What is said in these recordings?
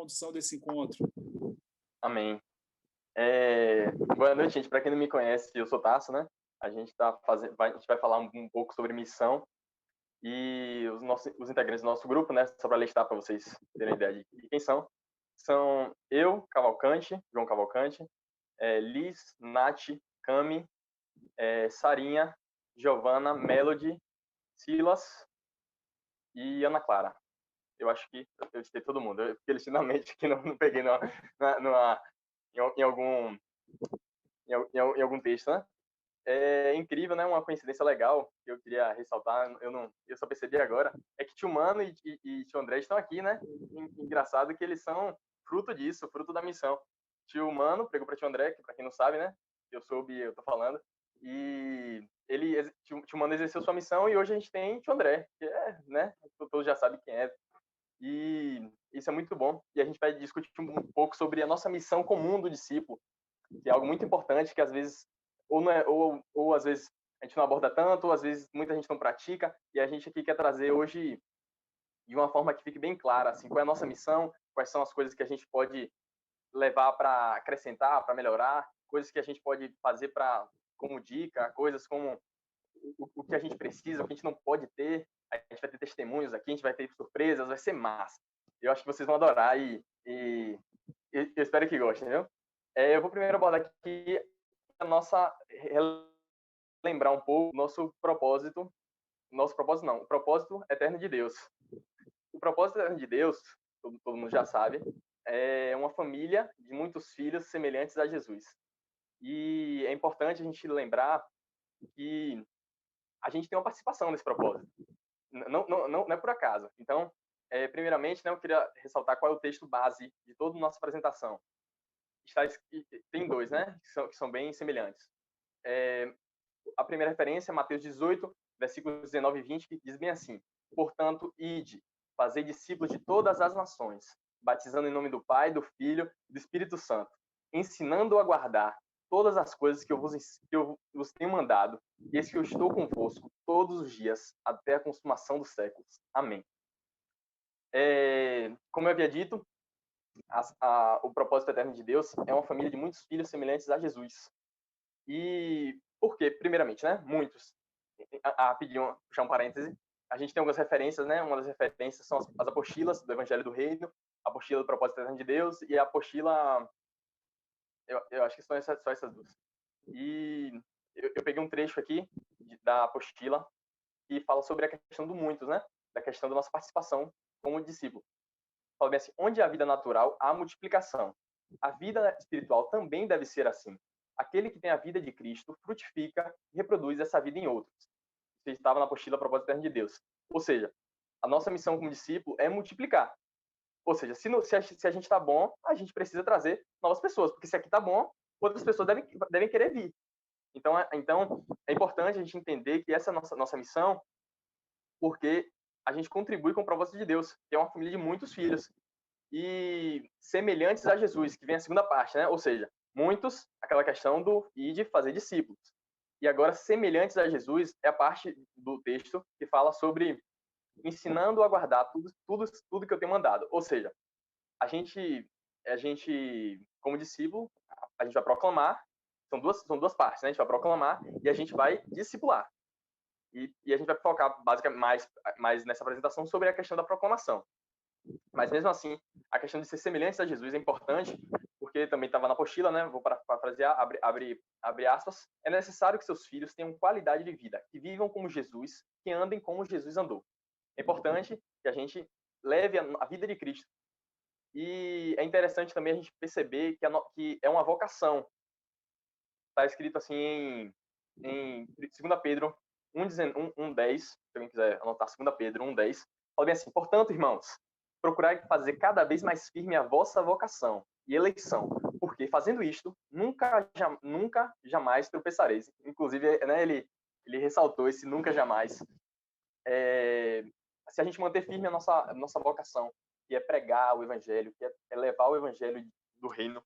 condução desse encontro. Amém. Boa noite, gente. Para quem não me conhece, eu sou Tasso, né? A gente vai falar um pouco sobre missão e os integrantes do nosso grupo, né? Só para listar para vocês terem ideia de quem são. São eu, Cavalcante, João Cavalcante, Liz, Nath, Cami, Sarinha, Giovana, Melody, Silas e Ana Clara. Eu acho que eu citei todo mundo. Eu fiquei finalmente que não peguei em algum texto, né? É incrível, né? Uma coincidência legal que eu queria ressaltar, eu só percebi agora, é que tio Mano e tio André estão aqui, né? Engraçado que eles são fruto disso, fruto da missão. Tio Mano pregou para tio André, que para quem não sabe, né? Eu soube, eu tô falando. E tio Mano exerceu sua missão e hoje a gente tem tio André, que né? Todos já sabem quem é. E isso é muito bom. E a gente vai discutir um pouco sobre a nossa missão comum do discípulo, que é algo muito importante que às vezes ou às vezes a gente não aborda tanto, ou às vezes muita gente não pratica, e a gente aqui quer trazer hoje de uma forma que fique bem clara, assim, qual é a nossa missão, quais são as coisas que a gente pode levar para acrescentar, para melhorar, coisas que a gente pode fazer como dica, coisas como o que a gente precisa, o que a gente não pode ter. A gente vai ter testemunhos aqui, a gente vai ter surpresas, vai ser massa. Eu acho que vocês vão adorar e eu espero que gostem, viu? Eu vou primeiro abordar aqui lembrar um pouco nosso propósito não, o propósito eterno de Deus. O propósito eterno de Deus, todo mundo já sabe, é uma família de muitos filhos semelhantes a Jesus. E é importante a gente lembrar que a gente tem uma participação nesse propósito. Não é por acaso. Então, primeiramente, né, eu queria ressaltar qual é o texto base de toda a nossa apresentação. Tem dois, né, que são bem semelhantes. A primeira referência é Mateus 18, versículos 19 e 20, que diz bem assim: portanto, ide, fazei discípulos de todas as nações, batizando em nome do Pai, do Filho e do Espírito Santo, ensinando a guardar todas as coisas que eu vos tenho mandado, e eis que eu estou convosco todos os dias, até a consumação dos séculos. Amém. Como eu havia dito, o propósito eterno de Deus é uma família de muitos filhos semelhantes a Jesus. E por quê? Primeiramente, né? Muitos. Rapidinho, puxar um parêntese. A gente tem algumas referências, né? Uma das referências são as apostilas do Evangelho do Reino, a apostila do Propósito Eterno de Deus e a apostila... Eu acho que são só essas duas. E eu peguei um trecho aqui da apostila que fala sobre a questão do muitos, né? Da questão da nossa participação como discípulo. Fala bem assim: onde há vida natural, há multiplicação. A vida espiritual também deve ser assim. Aquele que tem a vida de Cristo frutifica e reproduz essa vida em outros. Você estava na apostila Propósito Eterno de Deus. Ou seja, a nossa missão como discípulo é multiplicar. Ou seja, se a gente está bom, a gente precisa trazer novas pessoas, porque se aqui está bom, outras pessoas devem querer vir. Então é importante a gente entender que essa é a nossa missão, porque a gente contribui com o propósito de Deus, que é uma família de muitos filhos. E semelhantes a Jesus, que vem a segunda parte, né? Ou seja, muitos, aquela questão do ir de fazer discípulos. E agora, semelhantes a Jesus, é a parte do texto que fala sobre ensinando a guardar tudo que eu tenho mandado. Ou seja, a gente, como discípulo, a gente vai proclamar, são duas partes, né? A gente vai proclamar e a gente vai discipular. E a gente vai focar basicamente mais nessa apresentação sobre a questão da proclamação. Mas mesmo assim, a questão de ser semelhantes a Jesus é importante, porque também estava na apostila, né? Vou parafrasear, abre aspas. É necessário que seus filhos tenham qualidade de vida, que vivam como Jesus, que andem como Jesus andou. É importante que a gente leve a vida de Cristo. E é interessante também a gente perceber que é uma vocação. Está escrito assim em 2 Pedro 1:10, se alguém quiser anotar 2 Pedro 1:10, fala bem assim: portanto, irmãos, procurai fazer cada vez mais firme a vossa vocação e eleição, porque fazendo isto, nunca jamais tropeçareis. Inclusive, né, ele ressaltou esse nunca jamais. Se a gente manter firme a nossa vocação, que é pregar o evangelho, que é levar o evangelho do reino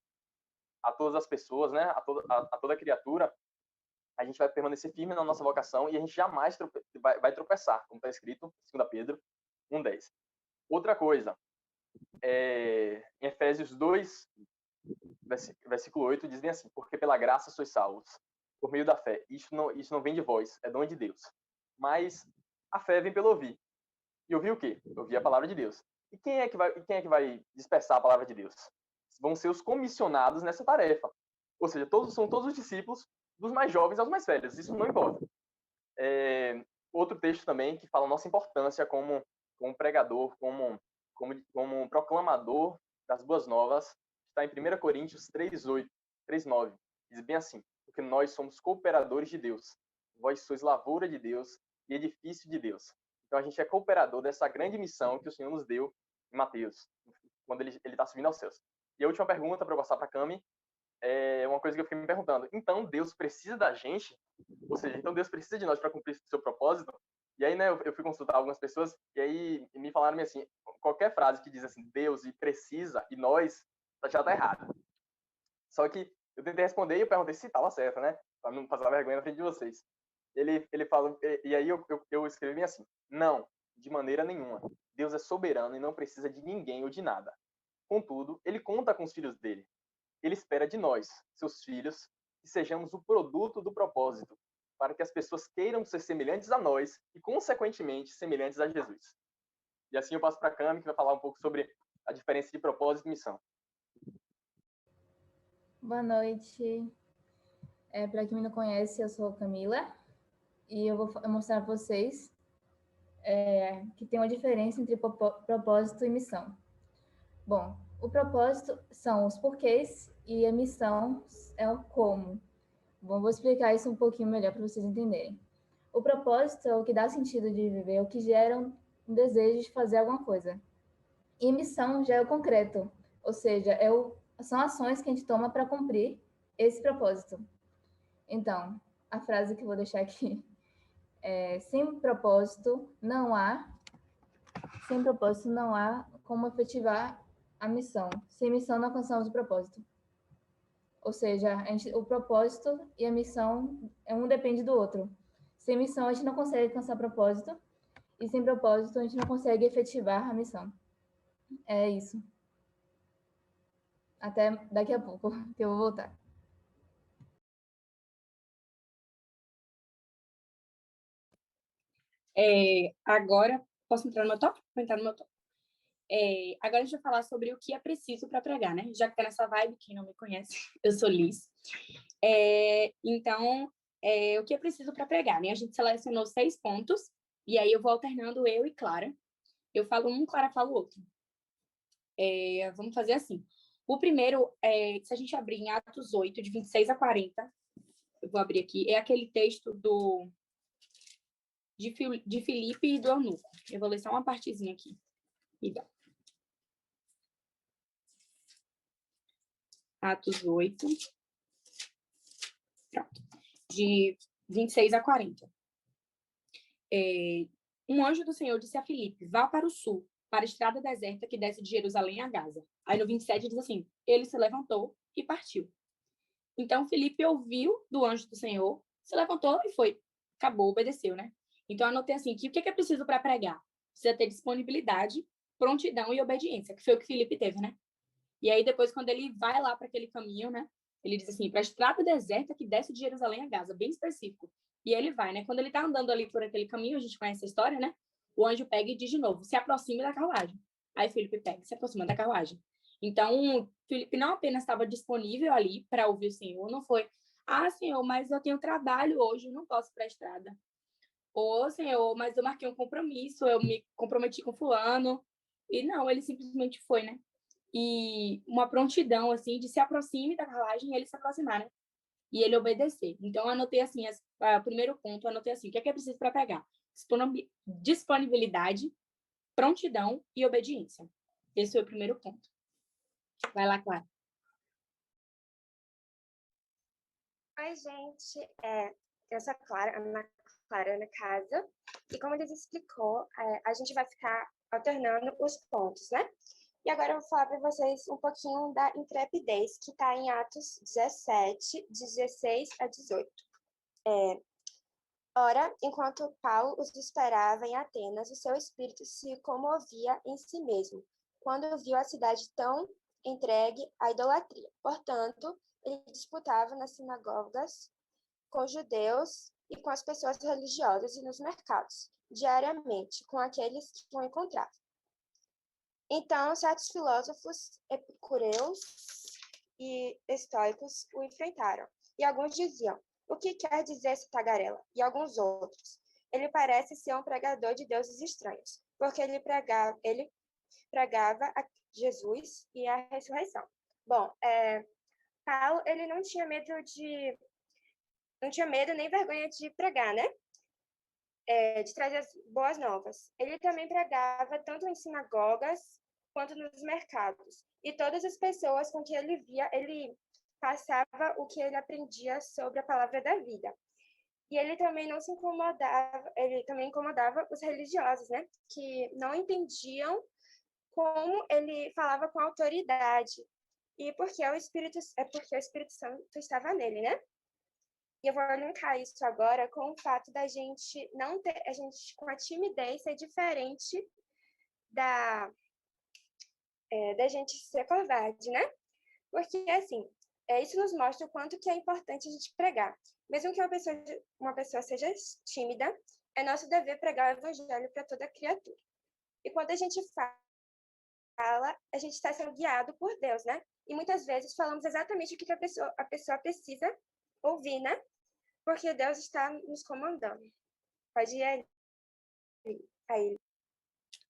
a todas as pessoas, né, a toda criatura, a gente vai permanecer firme na nossa vocação e a gente jamais vai tropeçar, como está escrito em 2 Pedro 1:10. Outra coisa, em Efésios 2, versículo 8, diz bem assim: porque pela graça sois salvos, por meio da fé. Isso não vem de vós, é dom de Deus. Mas a fé vem pelo ouvir. E ouvir o quê? Ouvir a palavra de Deus. E quem é que vai dispersar a palavra de Deus? Vão ser os comissionados nessa tarefa. Ou seja, são todos os discípulos, dos mais jovens aos mais velhos. Isso não importa. Outro texto também que fala a nossa importância como pregador, como proclamador das boas novas, está em 1 Coríntios 3:8, 3:9. Diz bem assim: porque nós somos cooperadores de Deus. Vós sois lavoura de Deus e edifício de Deus. Então a gente é cooperador dessa grande missão que o Senhor nos deu em Mateus, quando ele está subindo aos céus. E a última pergunta para eu passar para a Cami é uma coisa que eu fiquei me perguntando. Então Deus precisa da gente? Ou seja, então Deus precisa de nós para cumprir o seu propósito? E aí, né, eu fui consultar algumas pessoas e aí me falaram assim, qualquer frase que diz assim, Deus e precisa e nós, já tá errado. Só que eu tentei responder e eu perguntei se estava certo, né? Para não passar vergonha na frente de vocês. Ele fala, e aí eu escrevi bem assim: não, de maneira nenhuma. Deus é soberano e não precisa de ninguém ou de nada. Contudo, ele conta com os filhos dele. Ele espera de nós, seus filhos, que sejamos o produto do propósito, para que as pessoas queiram ser semelhantes a nós e, consequentemente, semelhantes a Jesus. E assim eu passo para a Cami, que vai falar um pouco sobre a diferença de propósito e missão. Boa noite. Para quem me não conhece, eu sou a Camila e eu vou mostrar para vocês que tem uma diferença entre propósito e missão. Bom, o propósito são os porquês e a missão é o como. Bom, vou explicar isso um pouquinho melhor para vocês entenderem. O propósito é o que dá sentido de viver, é o que gera um desejo de fazer alguma coisa. E missão já é o concreto, ou seja, são ações que a gente toma para cumprir esse propósito. Então, a frase que eu vou deixar aqui é: sem propósito não há como efetivar a missão. Sem missão não alcançamos o propósito. Ou seja, o propósito e a missão, um depende do outro. Sem missão a gente não consegue alcançar propósito e sem propósito a gente não consegue efetivar a missão. É isso. Até daqui a pouco, que eu vou voltar. Agora, posso entrar no meu top? Vou entrar no meu top. Agora a gente vai falar sobre o que é preciso para pregar, né? Já que tá nessa vibe, quem não me conhece, eu sou Liz. Então, o que é preciso para pregar, né? A gente selecionou 6 pontos, e aí eu vou alternando eu e Clara. Eu falo um, Clara fala o outro. Vamos fazer assim. O primeiro, se a gente abrir em Atos 8, de 26 a 40, eu vou abrir aqui, é aquele texto de Filipe e do Eunuco. Eu vou ler só uma partezinha aqui. Atos 8. Pronto. De 26 a 40. Um anjo do Senhor disse a Filipe: vá para o sul, para a estrada deserta que desce de Jerusalém a Gaza. Aí no 27 diz assim: ele se levantou e partiu. Então Filipe ouviu do anjo do Senhor, se levantou e foi. Acabou, obedeceu, né? Então anotei assim, que o que é preciso para pregar? Precisa ter disponibilidade, prontidão e obediência, que foi o que Filipe teve, né? E aí depois, quando ele vai lá para aquele caminho, né? Ele diz assim, para a estrada deserta que desce de Jerusalém a Gaza, bem específico. E ele vai, né? Quando ele tá andando ali por aquele caminho, a gente conhece a história, né? O anjo pega e diz de novo, se aproxime da carruagem. Aí Filipe pega, se aproxima da carruagem. Então, Filipe não apenas estava disponível ali para ouvir o Senhor, não foi, Senhor, mas eu tenho trabalho hoje, não posso ir para a estrada. Senhor, mas eu marquei um compromisso, eu me comprometi com fulano. E não, ele simplesmente foi, né? E uma prontidão, assim, de se aproxime da carruagem e ele se aproximar, né? E ele obedecer. Então, eu anotei assim, o primeiro ponto, eu anotei assim, o que é preciso para pegar? Disponibilidade, prontidão e obediência. Esse foi o primeiro ponto. Vai lá, Clara. Oi, gente. Eu sou a Clara, Ana Clara na casa. E como eles explicou, a gente vai ficar alternando os pontos, né? E agora eu vou falar para vocês um pouquinho da intrepidez, que está em Atos 17, 16 a 18. Ora, enquanto Paulo os esperava em Atenas, o seu espírito se comovia em si mesmo, quando viu a cidade tão entregue à idolatria. Portanto, ele disputava nas sinagogas com os judeus e com as pessoas religiosas e nos mercados, diariamente, com aqueles que o encontravam. Então, certos filósofos epicureus e estoicos o enfrentaram. E alguns diziam: o que quer dizer essa tagarela? E alguns outros: ele parece ser um pregador de deuses estranhos, porque ele pregava a Jesus e a ressurreição. Bom, Paulo, ele não tinha medo nem vergonha de pregar, né? De trazer as boas novas. Ele também pregava tanto em sinagogas quanto nos mercados. E todas as pessoas com que ele via, ele passava o que ele aprendia sobre a palavra da vida. E ele também não se incomodava, ele também incomodava os religiosos, né? Que não entendiam como ele falava com autoridade. E porque o Espírito Santo estava nele, né? E eu vou linkar isso agora com o fato da gente não ter, a gente com a timidez ser diferente da gente ser covarde, né? Porque, assim, isso nos mostra o quanto que é importante a gente pregar. Mesmo que uma pessoa seja tímida, é nosso dever pregar o evangelho para toda criatura. E quando a gente fala, a gente está sendo guiado por Deus, né? E muitas vezes falamos exatamente o que a pessoa precisa ouvir, né? Porque Deus está nos comandando. Pode ir aí.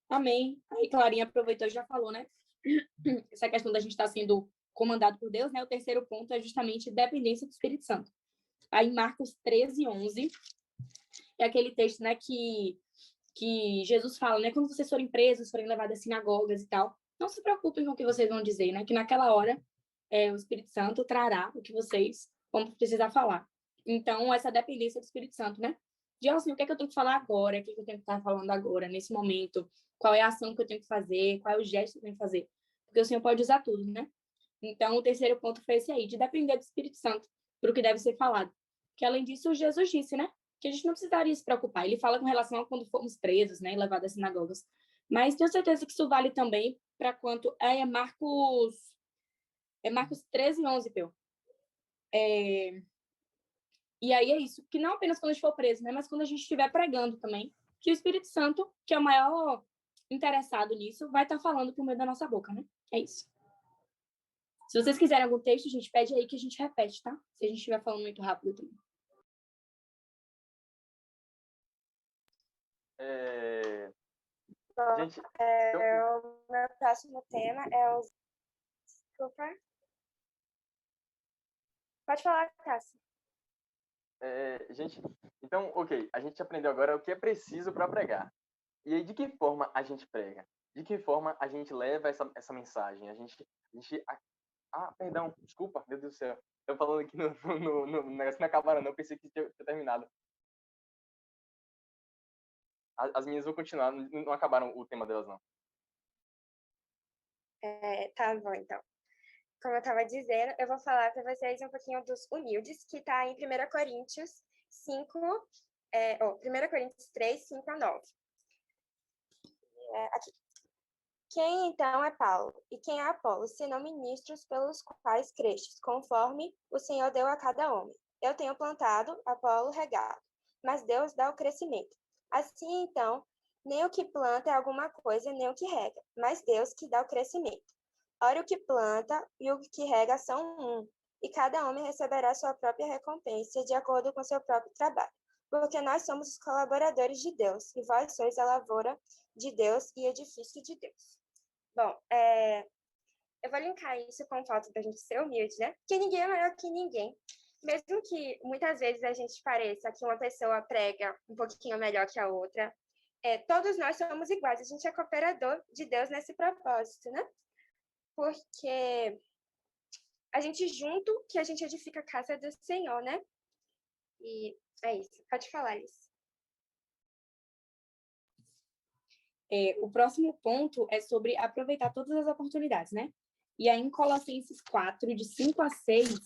Amém. Aí Clarinha aproveitou e já falou, né? Essa questão da gente estar sendo comandado por Deus, né? O terceiro ponto é justamente dependência do Espírito Santo. Aí em Marcos 13:11, é aquele texto, né, que Jesus fala, né? Quando vocês forem presos, forem levados às sinagogas e tal, não se preocupem com o que vocês vão dizer, né? Que naquela hora o Espírito Santo trará o que vocês vão precisar falar. Então, essa dependência do Espírito Santo, né? De assim, o que é que eu tenho que falar agora? O que é que eu tenho que estar falando agora, nesse momento? Qual é a ação que eu tenho que fazer? Qual é o gesto que eu tenho que fazer? Porque o Senhor pode usar tudo, né? Então, o terceiro ponto foi esse aí, de depender do Espírito Santo para o que deve ser falado. Que, além disso, Jesus disse, né? Que a gente não precisaria se preocupar. Ele fala com relação a quando fomos presos, né? E levados às sinagogas. Mas tenho certeza que isso vale também para quanto... É Marcos 13:11, Peu. E aí é isso, que não apenas quando a gente for preso, né, mas quando a gente estiver pregando também, que o Espírito Santo, que é o maior interessado nisso, vai estar falando por meio da nossa boca, né? É isso. Se vocês quiserem algum texto, gente, pede aí que a gente repete, tá? Se a gente estiver falando muito rápido também. Gente, O meu próximo tema é o... Desculpa. Pode falar, Cássio. Gente, então, ok, a gente aprendeu agora o que é preciso para pregar. E aí, de que forma a gente prega? De que forma a gente leva essa mensagem? Perdão, desculpa, meu Deus do céu. Estou falando aqui no negócio não acabaram, não. Eu pensei que tinha terminado. As minhas vão continuar, não acabaram o tema delas, não. Tá bom, então. Como eu estava dizendo, eu vou falar para vocês um pouquinho dos humildes, que está em 1 Coríntios 5, 1 Coríntios 3, 5-9. Aqui. Quem então é Paulo e quem é Apolo, senão ministros pelos quais crestes, conforme o Senhor deu a cada homem? Eu tenho plantado, Apolo regado, mas Deus dá o crescimento. Assim, então, nem o que planta é alguma coisa, nem o que rega, mas Deus que dá o crescimento. Ora, o que planta e o que rega são um, e cada homem receberá sua própria recompensa de acordo com seu próprio trabalho. Porque nós somos os colaboradores de Deus, e vós sois a lavoura de Deus e edifício de Deus. Bom, eu vou linkar isso com o fato da gente ser humilde, né? Porque ninguém é maior que ninguém. Mesmo que muitas vezes a gente pareça que uma pessoa prega um pouquinho melhor que a outra, todos nós somos iguais. A gente é cooperador de Deus nesse propósito, né? Porque a gente junto que a gente edifica a casa do Senhor, né? E é isso. Pode falar isso. O próximo ponto é sobre aproveitar todas as oportunidades, né? E aí, em Colossenses 4, de 5 a 6,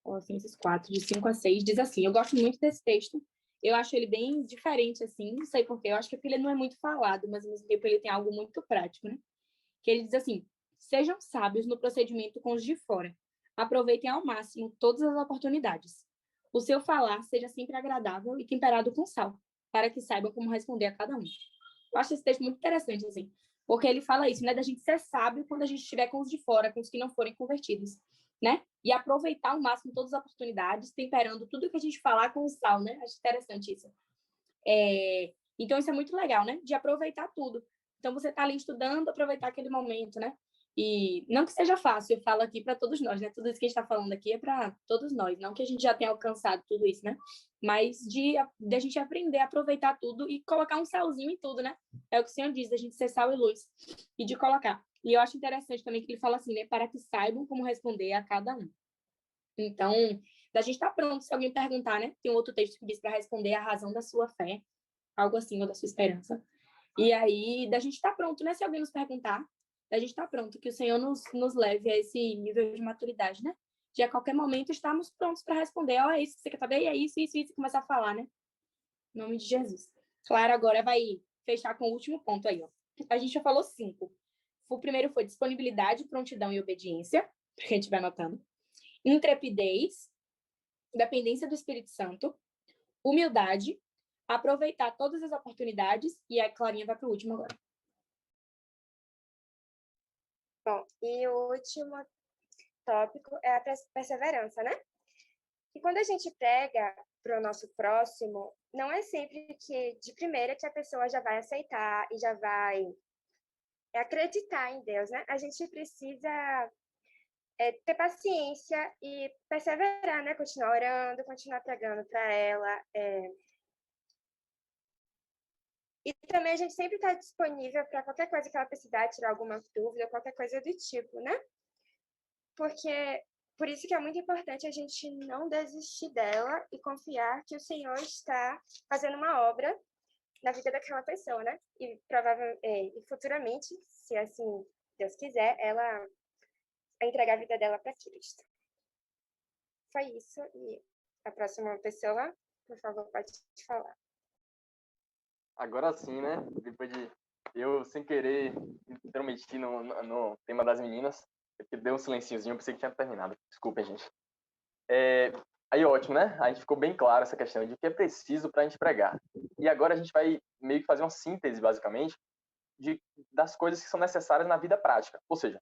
Colossenses 4, de 5 a 6, diz assim, eu gosto muito desse texto, Eu acho ele bem diferente, assim, não sei porquê. Eu acho que porque ele não é muito falado, mas ao mesmo tempo ele tem algo muito prático, né? Que ele diz assim: sejam sábios no procedimento com os de fora. Aproveitem ao máximo todas as oportunidades. O seu falar seja sempre agradável e temperado com sal, para que saibam como responder a cada um. Eu acho esse texto muito interessante, assim, porque ele fala isso, né, da gente ser sábio quando a gente estiver com os de fora, com os que não forem convertidos, né? E aproveitar ao máximo todas as oportunidades, temperando tudo que a gente falar com sal, né? Acho interessante isso. Então, isso é muito legal, né? De aproveitar tudo. Então, você está ali estudando, aproveitar aquele momento, né? E não que seja fácil, eu falo aqui para todos nós, né? Tudo isso que a gente está falando aqui é para todos nós, não que a gente já tenha alcançado tudo isso, né? Mas de a gente aprender a aproveitar tudo e colocar um salzinho em tudo, né? É o que o Senhor diz, da gente ser sal e luz, e de colocar. E eu acho interessante também que ele fala assim, né? Para que saibam como responder a cada um. Então, da gente estar pronto, se alguém perguntar, né? Tem um outro texto que diz para responder a razão da sua fé, algo assim, ou da sua esperança. E aí, da gente estar pronto, né? Se alguém nos perguntar, da gente estar pronto, que o Senhor nos leve a esse nível de maturidade, né? De a qualquer momento estarmos prontos para responder, ó, é isso que você quer saber, é isso, e começar a falar, né? Em nome de Jesus. Claro, agora vai fechar com o último ponto aí, ó. A gente já falou 5. O primeiro foi disponibilidade, prontidão e obediência, que a gente vai anotando. Intrepidez, dependência do Espírito Santo, humildade, aproveitar todas as oportunidades, e a Clarinha vai para o último agora. Bom, e o último tópico é a perseverança, né? E quando a gente prega para o nosso próximo, não é sempre que de primeira que a pessoa já vai aceitar e já vai acreditar em Deus, né? A gente precisa ter paciência e perseverar, né? Continuar orando, continuar pregando para ela. E também a gente sempre está disponível para qualquer coisa que ela precisar, tirar alguma dúvida, qualquer coisa do tipo, né? Porque por isso que é muito importante a gente não desistir dela e confiar que o Senhor está fazendo uma obra na vida daquela pessoa, né? E e futuramente, se assim Deus quiser, ela vai entregar a vida dela para Cristo. Foi isso. E a próxima pessoa, por favor, pode falar. Agora sim, né? Depois de eu, sem querer, intrometi no tema das meninas, porque deu um silenciozinho, eu pensei que tinha terminado. Desculpem, gente. Aí, ótimo, né? A gente ficou bem claro essa questão de o que é preciso para a gente pregar. E agora a gente vai meio que fazer uma síntese, basicamente, das coisas que são necessárias na vida prática. Ou seja,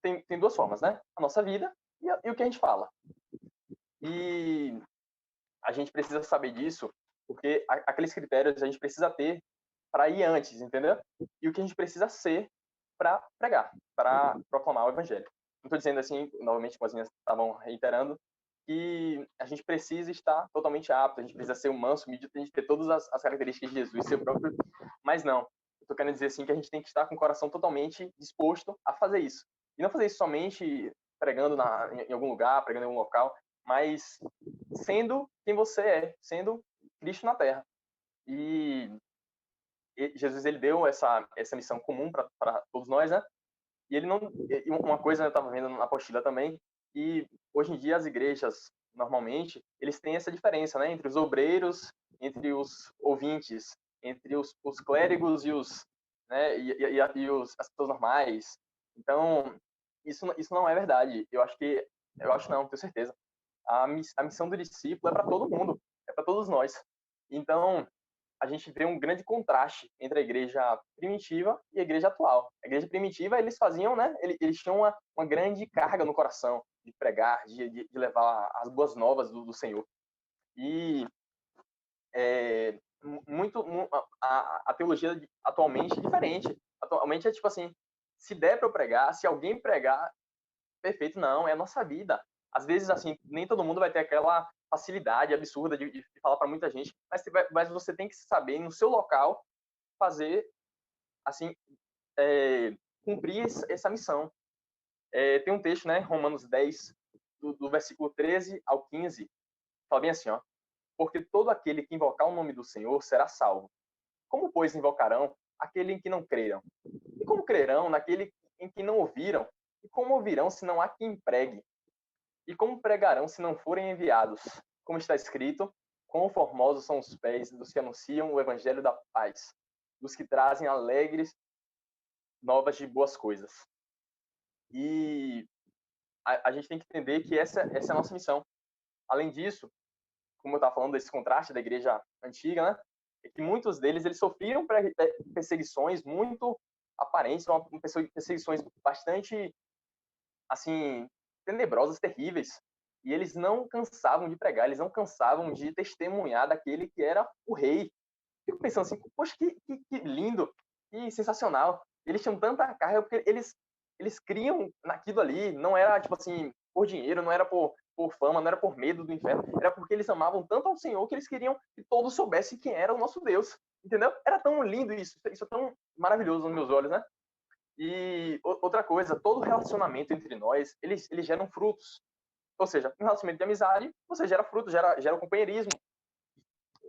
tem duas formas, né? A nossa vida e o que a gente fala. E a gente precisa saber disso porque aqueles critérios a gente precisa ter para ir antes, entendeu? E o que a gente precisa ser para pregar, para proclamar o evangelho. Não estou dizendo assim, novamente, como as meninas estavam reiterando, que a gente precisa estar totalmente apto, a gente precisa ser um manso, humilde, a gente ter todas as características de Jesus, ser próprio, mas não. Eu estou querendo dizer assim que a gente tem que estar com o coração totalmente disposto a fazer isso. E não fazer isso somente pregando em algum lugar, pregando em algum local, mas sendo quem você é, sendo Cristo na Terra. E Jesus, ele deu essa missão comum para todos nós, né? E ele não, uma coisa eu estava vendo na apostila também, e hoje em dia as igrejas normalmente eles têm essa diferença, né, entre os obreiros, entre os ouvintes, entre os clérigos e os, né, e as pessoas normais. Então isso não é verdade. Eu acho não, tenho certeza. A missão do discípulo é para todo mundo, é para todos nós. Então a gente vê um grande contraste entre a igreja primitiva e a igreja atual. A igreja primitiva, eles faziam, né? Eles tinham uma grande carga no coração de pregar, de levar as boas novas do Senhor. E a teologia atualmente é diferente. Atualmente é tipo assim, se der para eu pregar, se alguém pregar, perfeito, não, é a nossa vida. Às vezes, assim, nem todo mundo vai ter aquela facilidade absurda de falar para muita gente, mas você tem que saber, no seu local, fazer, assim, cumprir essa missão. Tem um texto, né, Romanos 10, do versículo 13 ao 15, fala bem assim, ó, porque todo aquele que invocar o nome do Senhor será salvo. Como, pois, invocarão aquele em que não creram? E como crerão naquele em que não ouviram? E como ouvirão se não há quem pregue? E como pregarão se não forem enviados? Como está escrito, quão formosos são os pés dos que anunciam o evangelho da paz, dos que trazem alegres novas de boas coisas. E a gente tem que entender que essa é a nossa missão. Além disso, como eu estava falando desse contraste da igreja antiga, né, é que muitos deles eles sofriam perseguições muito aparentes, perseguições bastante assim tenebrosas, terríveis, e eles não cansavam de pregar, eles não cansavam de testemunhar daquele que era o rei. Fico pensando assim, poxa, que lindo, que sensacional. Eles tinham tanta carga porque eles criam naquilo ali, não era tipo assim por dinheiro, não era por fama, não era por medo do inferno, era porque eles amavam tanto ao Senhor que eles queriam que todos soubessem quem era o nosso Deus, entendeu? Era tão lindo isso é tão maravilhoso nos meus olhos, né? E outra coisa, todo relacionamento entre nós, eles geram frutos. Ou seja, um relacionamento de amizade, você gera frutos, gera companheirismo.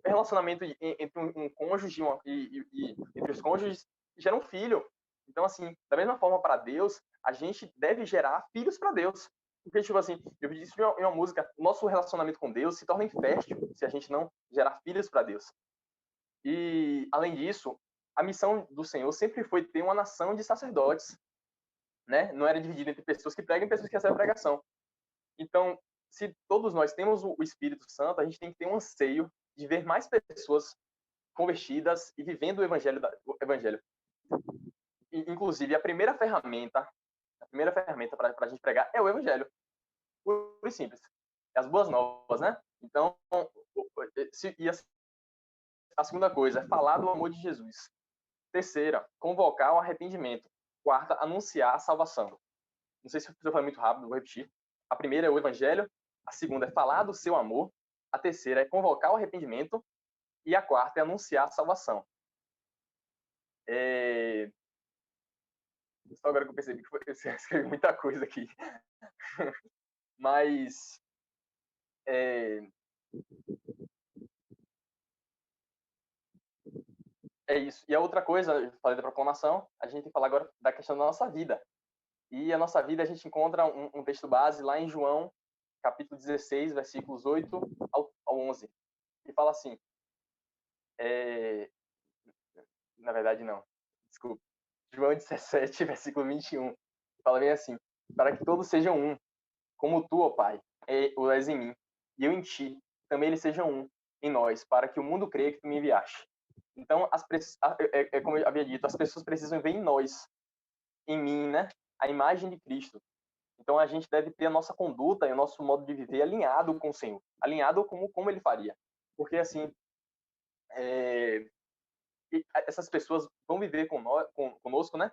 Relacionamento entre um cônjuge e entre os cônjuges gera um filho. Então, assim, da mesma forma para Deus, a gente deve gerar filhos para Deus. Porque, tipo assim, eu disse em uma música, nosso relacionamento com Deus se torna infértil se a gente não gerar filhos para Deus. E, além disso, a missão do Senhor sempre foi ter uma nação de sacerdotes, né? Não era dividida entre pessoas que pregam e pessoas que recebem pregação. Então, se todos nós temos o Espírito Santo, a gente tem que ter um anseio de ver mais pessoas convertidas e vivendo o evangelho. Inclusive, a primeira ferramenta para a gente pregar é o evangelho. Puro e simples. É as boas novas, né? Então, a segunda coisa é falar do amor de Jesus. Terceira, convocar o arrependimento. Quarta, anunciar a salvação. Não sei se eu falei muito rápido, vou repetir. A primeira é o evangelho, a segunda é falar do seu amor, a terceira é convocar o arrependimento e a quarta é anunciar a salvação. Só agora que eu percebi que eu escrevi muita coisa aqui. Mas é isso. E a outra coisa, eu falei da proclamação, a gente tem que falar agora da questão da nossa vida. E a nossa vida, a gente encontra um texto base lá em João, capítulo 16, versículos 8 ao 11, que fala assim, na verdade não, desculpa, João 17, versículo 21, fala bem assim, para que todos sejam um, como tu, ó Pai, és em mim, e eu em ti, também eles sejam um em nós, para que o mundo creia que tu me enviaste. Então, como eu havia dito, as pessoas precisam ver em nós, em mim, né, a imagem de Cristo. Então, a gente deve ter a nossa conduta e o nosso modo de viver alinhado com o Senhor, alinhado como ele faria. Porque, assim, essas pessoas vão viver conosco, né?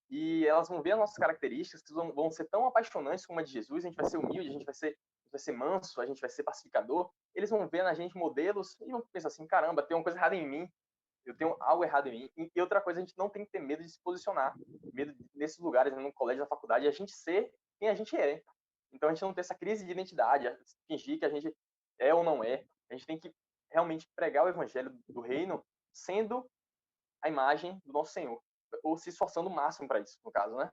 E elas vão ver as nossas características, que vão ser tão apaixonantes como a de Jesus. A gente vai ser humilde, a gente vai ser manso, a gente vai ser pacificador. Eles vão ver na gente modelos e vão pensar assim, caramba, tem uma coisa errada em mim, eu tenho algo errado em mim. E outra coisa, a gente não tem que ter medo de se posicionar, medo nesses lugares, no colégio, na faculdade, a gente ser quem a gente é. Então a gente não ter essa crise de identidade, fingir que a gente é ou não é. A gente tem que realmente pregar o evangelho do reino sendo a imagem do nosso Senhor, ou se esforçando o máximo para isso, no caso, né?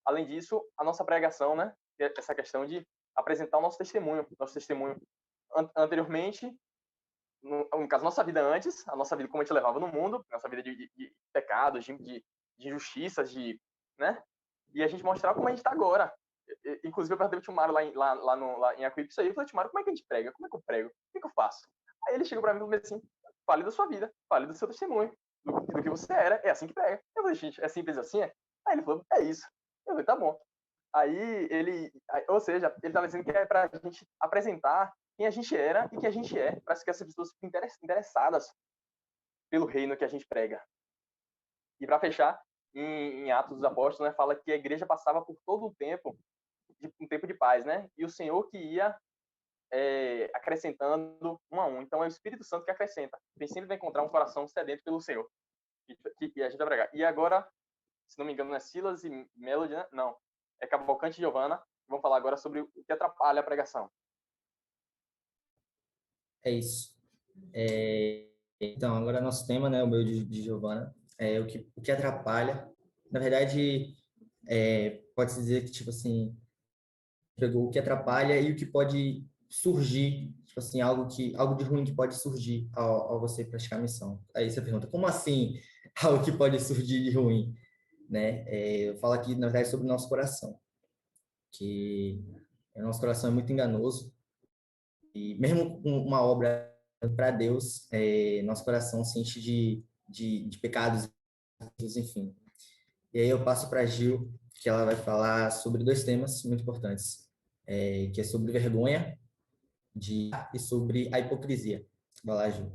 Além disso, a nossa pregação, né? Essa questão de apresentar o nosso testemunho anteriormente, no caso, nossa vida antes, a nossa vida como a gente levava no mundo, nossa vida de pecados, de injustiças, né? E a gente mostrar como a gente está agora. Inclusive, eu perguntei o Timário lá em Aquipe isso aí, eu falei, Timário, como é que a gente prega? Como é que eu prego? O que eu faço? Aí ele chegou para mim e falou assim, fale da sua vida, fale do seu testemunho, do que você era, é assim que prega. Eu falei, gente, é simples assim? É? Aí ele falou, é isso. Eu falei, tá bom. Ou seja, ele estava dizendo que é para a gente apresentar quem a gente era e que a gente é, para que essas pessoas fiquem interessadas pelo reino que a gente prega. E para fechar, em Atos dos Apóstolos, né, fala que a igreja passava por todo um tempo de paz, né? E o Senhor que ia acrescentando um a um. Então é o Espírito Santo que acrescenta. A gente sempre vai encontrar um coração sedento pelo Senhor. E a gente vai pregar. E agora, se não me engano, não é Silas e Melody, né? Não. É Cavalcante e Giovana. Vamos falar agora sobre o que atrapalha a pregação. É isso. Então, agora nosso tema, né, o meu de Giovana, é o que atrapalha. Na verdade, pode-se dizer que, tipo assim, pegou o que atrapalha e o que pode surgir, tipo assim, algo de ruim que pode surgir ao você praticar a missão. Aí você pergunta, como assim algo que pode surgir de ruim, né? Eu falo aqui, na verdade, sobre o nosso coração, que o nosso coração é muito enganoso e mesmo com uma obra para Deus, nosso coração se enche de pecados, enfim. E aí eu passo para a Gil, que ela vai falar sobre dois temas muito importantes, que é sobre vergonha e sobre a hipocrisia. Vai lá, Gil.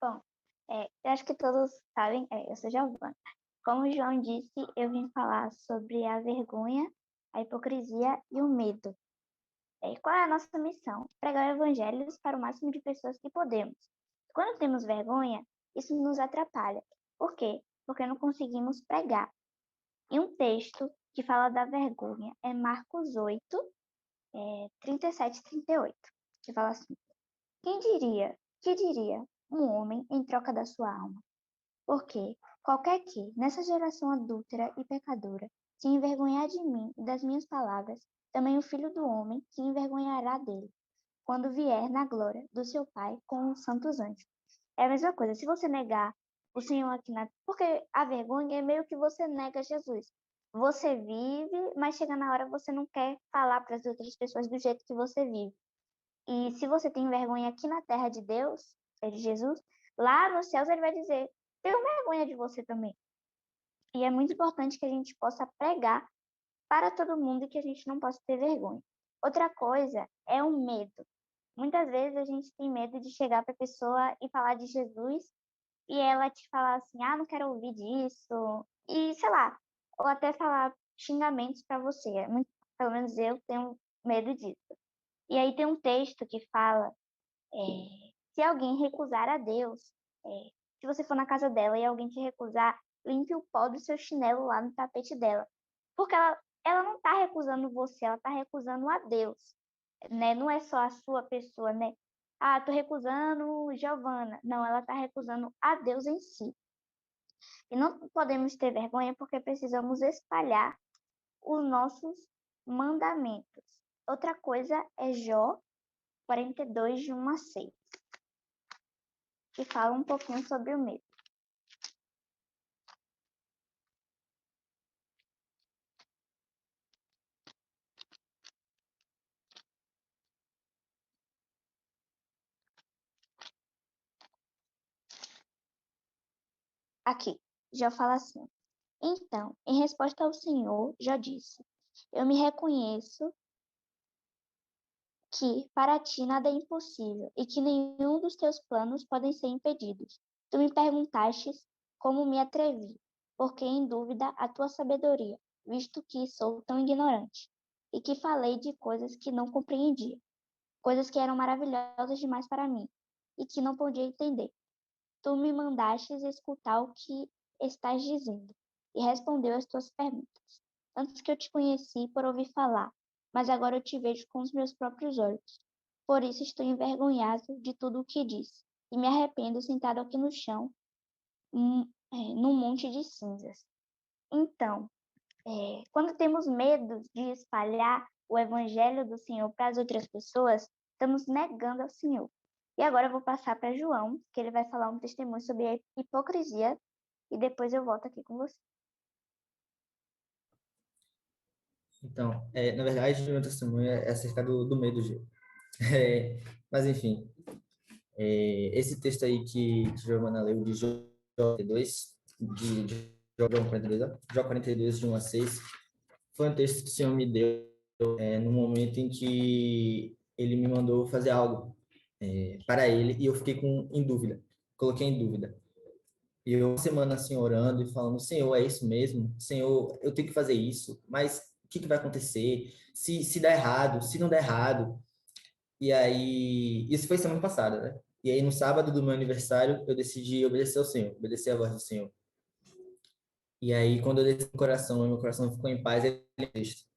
Bom, eu acho que todos sabem, eu sou Giovana. Como o João disse, eu vim falar sobre a vergonha, a hipocrisia e o medo. Qual é a nossa missão? Pregar o evangelho para o máximo de pessoas que podemos. Quando temos vergonha, isso nos atrapalha. Por quê? Porque não conseguimos pregar. E um texto que fala da vergonha é Marcos 8, 37 e 38, que fala assim: que diria um homem em troca da sua alma? Porque qualquer que, nessa geração adúltera e pecadora, se envergonhar de mim e das minhas palavras, também o Filho do Homem se envergonhará dele, quando vier na glória do seu Pai com os santos anjos. É a mesma coisa, se você negar o Senhor aqui na... Porque a vergonha é meio que você nega Jesus. Você vive, mas chega na hora você não quer falar para as outras pessoas do jeito que você vive. E se você tem vergonha aqui na terra de Deus, de Jesus, lá nos céus ele vai dizer: tenho vergonha de você também. E é muito importante que a gente possa pregar para todo mundo e que a gente não possa ter vergonha. Outra coisa é o medo. Muitas vezes a gente tem medo de chegar para a pessoa e falar de Jesus e ela te falar assim: ah, não quero ouvir disso. E sei lá, ou até falar xingamentos para você. Pelo menos eu tenho medo disso. E aí tem um texto que fala: se alguém recusar a Deus, é, se você for na casa dela e alguém te recusar, limpe o pó do seu chinelo lá no tapete dela. Porque ela não está recusando você, ela está recusando a Deus, né? Não é só a sua pessoa, né? Ah, tô recusando Giovana. Não, ela está recusando a Deus em si. E não podemos ter vergonha porque precisamos espalhar os nossos mandamentos. Outra coisa é Jó 42, de 1 a 6, que fala um pouquinho sobre o medo. Aqui, Jó fala assim: então, em resposta ao Senhor, Jó disse: eu me reconheço que para ti nada é impossível e que nenhum dos teus planos podem ser impedidos. Tu me perguntastes como me atrevi, porque em dúvida a tua sabedoria, visto que sou tão ignorante, e que falei de coisas que não compreendia, coisas que eram maravilhosas demais para mim, e que não podia entender. Tu me mandastes escutar o que estás dizendo, e respondeu às tuas perguntas. Antes que eu te conheci por ouvir falar, mas agora eu te vejo com os meus próprios olhos. Por isso estou envergonhado de tudo o que disse, e me arrependo sentado aqui no chão, num monte de cinzas. Então, quando temos medo de espalhar o evangelho do Senhor para as outras pessoas, estamos negando ao Senhor. E agora eu vou passar para João, que ele vai falar um testemunho sobre a hipocrisia, e depois eu volto aqui com você. Então, na verdade, o meu testemunho é acerca do medo, Gil. Mas, enfim, esse texto aí que Giovana leu de Jó 42, de Jó 42, ó, Jó 42, de 1 a 6, foi um texto que o Senhor me deu no momento em que ele me mandou fazer algo para ele e eu fiquei em dúvida, coloquei em dúvida. E eu, uma semana assim, orando e falando: Senhor, é isso mesmo? Senhor, eu tenho que fazer isso, mas o que vai acontecer? Se der errado, se não der errado. E aí, isso foi semana passada, né? E aí, no sábado do meu aniversário, eu decidi obedecer ao Senhor, obedecer a voz do Senhor. E aí, quando eu desci no coração, meu coração ficou em paz, ele disse: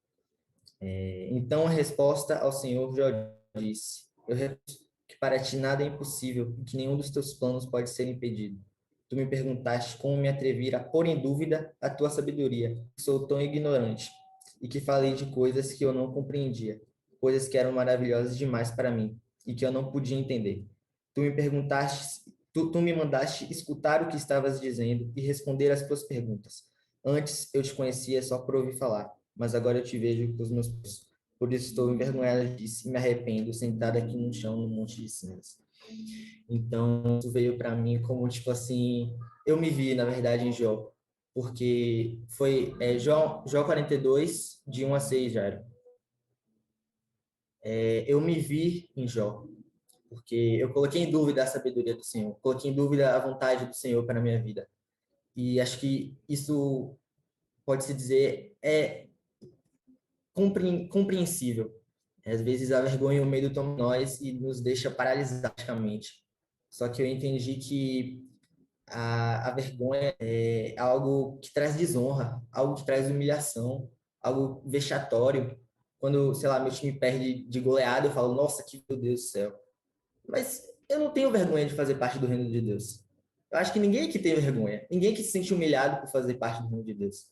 então a resposta ao Senhor já disse: eu reconheço que para ti nada é impossível e que nenhum dos teus planos pode ser impedido. Tu me perguntaste como me atrevir a pôr em dúvida a tua sabedoria. Sou tão ignorante e que falei de coisas que eu não compreendia. coisas que eram maravilhosas demais para mim e que eu não podia entender. Tu me mandaste escutar o que estavas dizendo e responder às tuas perguntas. Antes eu te conhecia só por ouvir falar, mas agora eu te vejo com os meus olhos. Por isso estou envergonhada disso e me arrependo, sentada aqui no chão, num monte de cinzas. Então, isso veio para mim como, tipo assim, eu me vi, na verdade, em Jó, porque foi Jó 42, de 1 a 6, Jairo. Eu me vi em Jó, porque eu coloquei em dúvida a sabedoria do Senhor, coloquei em dúvida a vontade do Senhor para a minha vida. E acho que isso, pode-se dizer, é compreensível. Às vezes a vergonha e o medo tomam nós e nos deixa paralisados praticamente. Só que eu entendi que a vergonha é algo que traz desonra, algo que traz humilhação, algo vexatório. Quando, sei lá, meu time perde de goleada, eu falo, nossa, que meu Deus do céu. Mas eu não tenho vergonha de fazer parte do reino de Deus. Eu acho que ninguém aqui tem vergonha. Ninguém que se sente humilhado por fazer parte do reino de Deus.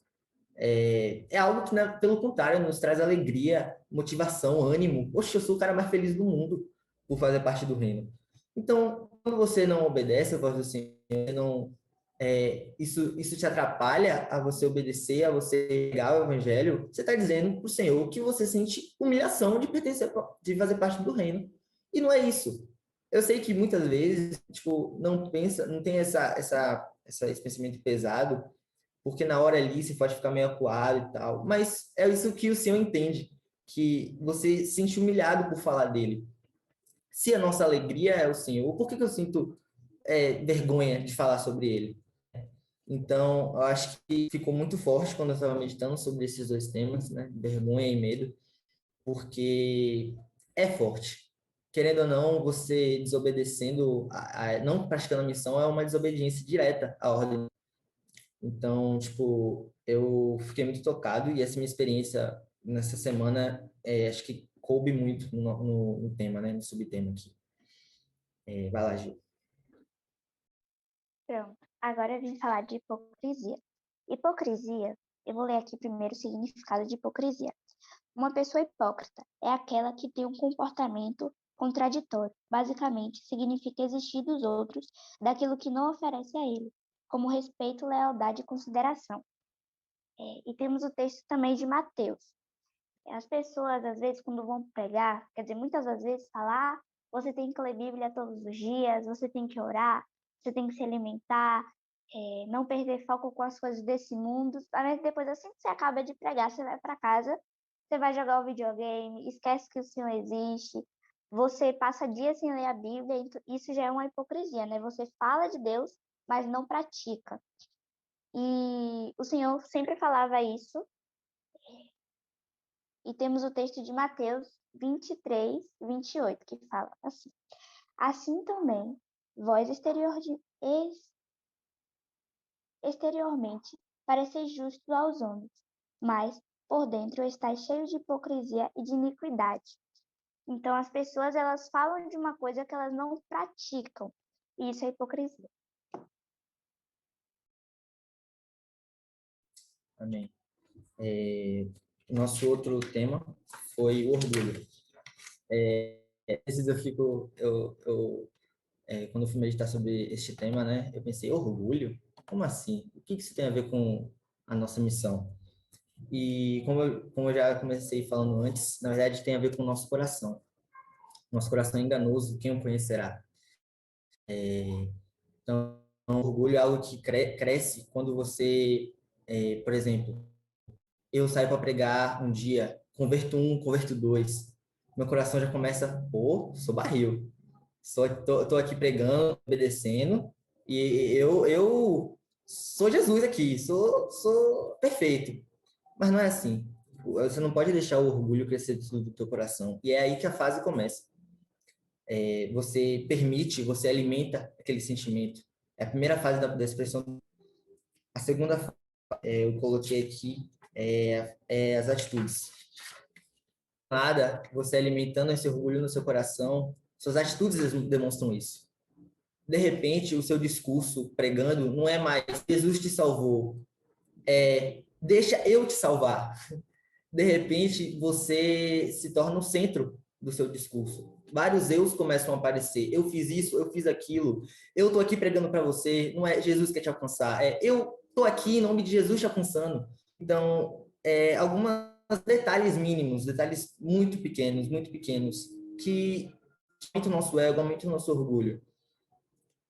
É algo que, pelo contrário, nos traz alegria, motivação, ânimo. Poxa, eu sou o cara mais feliz do mundo por fazer parte do reino. Então, quando você não obedece a voz do Senhor, não, isso te atrapalha a você obedecer, a você pegar o evangelho, você está dizendo para o Senhor que você sente humilhação de pertencer, de fazer parte do reino. E não é isso. Eu sei que muitas vezes, tipo, não tem esse pensamento pesado, porque na hora ali você pode ficar meio acuado e tal, mas é isso que o Senhor entende, que você se sente humilhado por falar dele. Se a nossa alegria é o Senhor, por que eu sinto vergonha de falar sobre ele? Então, eu acho que ficou muito forte quando eu estava meditando sobre esses dois temas, né? Vergonha e medo, porque é forte. Querendo ou não, você desobedecendo, não praticando a missão, é uma desobediência direta à ordem. Então, tipo, eu fiquei muito tocado e essa minha experiência nessa semana, acho que coube muito no tema, né? No subtema aqui. Vai lá, Gil. Pronto, agora eu vim falar de hipocrisia. Hipocrisia, eu vou ler aqui primeiro o significado de hipocrisia. Uma pessoa hipócrita é aquela que tem um comportamento contraditório. Basicamente, significa existir dos outros daquilo que não oferece a ele, como respeito, lealdade e consideração. E temos o texto também de Mateus. As pessoas, às vezes, quando vão pregar, quer dizer, muitas das vezes falar, você tem que ler Bíblia todos os dias, você tem que orar, você tem que se alimentar, não perder foco com as coisas desse mundo. Mas depois, assim que você acaba de pregar, você vai para casa, você vai jogar o videogame, esquece que o Senhor existe, você passa dias sem ler a Bíblia, isso já é uma hipocrisia, né? Você fala de Deus, mas não pratica. E o Senhor sempre falava isso. E temos o texto de Mateus 23, 28, que fala assim: Assim também, vós exteriormente pareceis justos aos homens, mas por dentro estáis cheios de hipocrisia e de iniquidade. Então, as pessoas, elas falam de uma coisa que elas não praticam, e isso é hipocrisia. Amém. Nosso outro tema foi o orgulho. Quando eu fui meditar sobre este tema, né, eu pensei, orgulho? Como assim? O que isso tem a ver com a nossa missão? E como eu já comecei falando antes, na verdade tem a ver com o nosso coração. Nosso coração é enganoso, quem o conhecerá? Então, orgulho é algo que cresce quando você, por exemplo, eu saio para pregar um dia, converto um, converto dois, meu coração já começa, pô, sou barril. Tô aqui pregando, obedecendo, e eu sou Jesus aqui, sou perfeito. Mas não é assim. Você não pode deixar o orgulho crescer do teu coração. E é aí que a fase começa. Você permite, você alimenta aquele sentimento. É a primeira fase da expressão. A segunda fase, eu coloquei aqui, as atitudes. Nada, você alimentando esse orgulho no seu coração, suas atitudes demonstram isso. De repente, o seu discurso pregando não é mais Jesus te salvou, deixa eu te salvar. de repente, você se torna o centro do seu discurso. Vários eus começam a aparecer. Eu fiz isso, eu fiz aquilo. Eu estou aqui pregando para você. Não é Jesus que quer te alcançar. Eu estou aqui em nome de Jesus te alcançando. Então, alguns detalhes mínimos, detalhes muito pequenos, que aumentam o nosso ego, aumentam o nosso orgulho.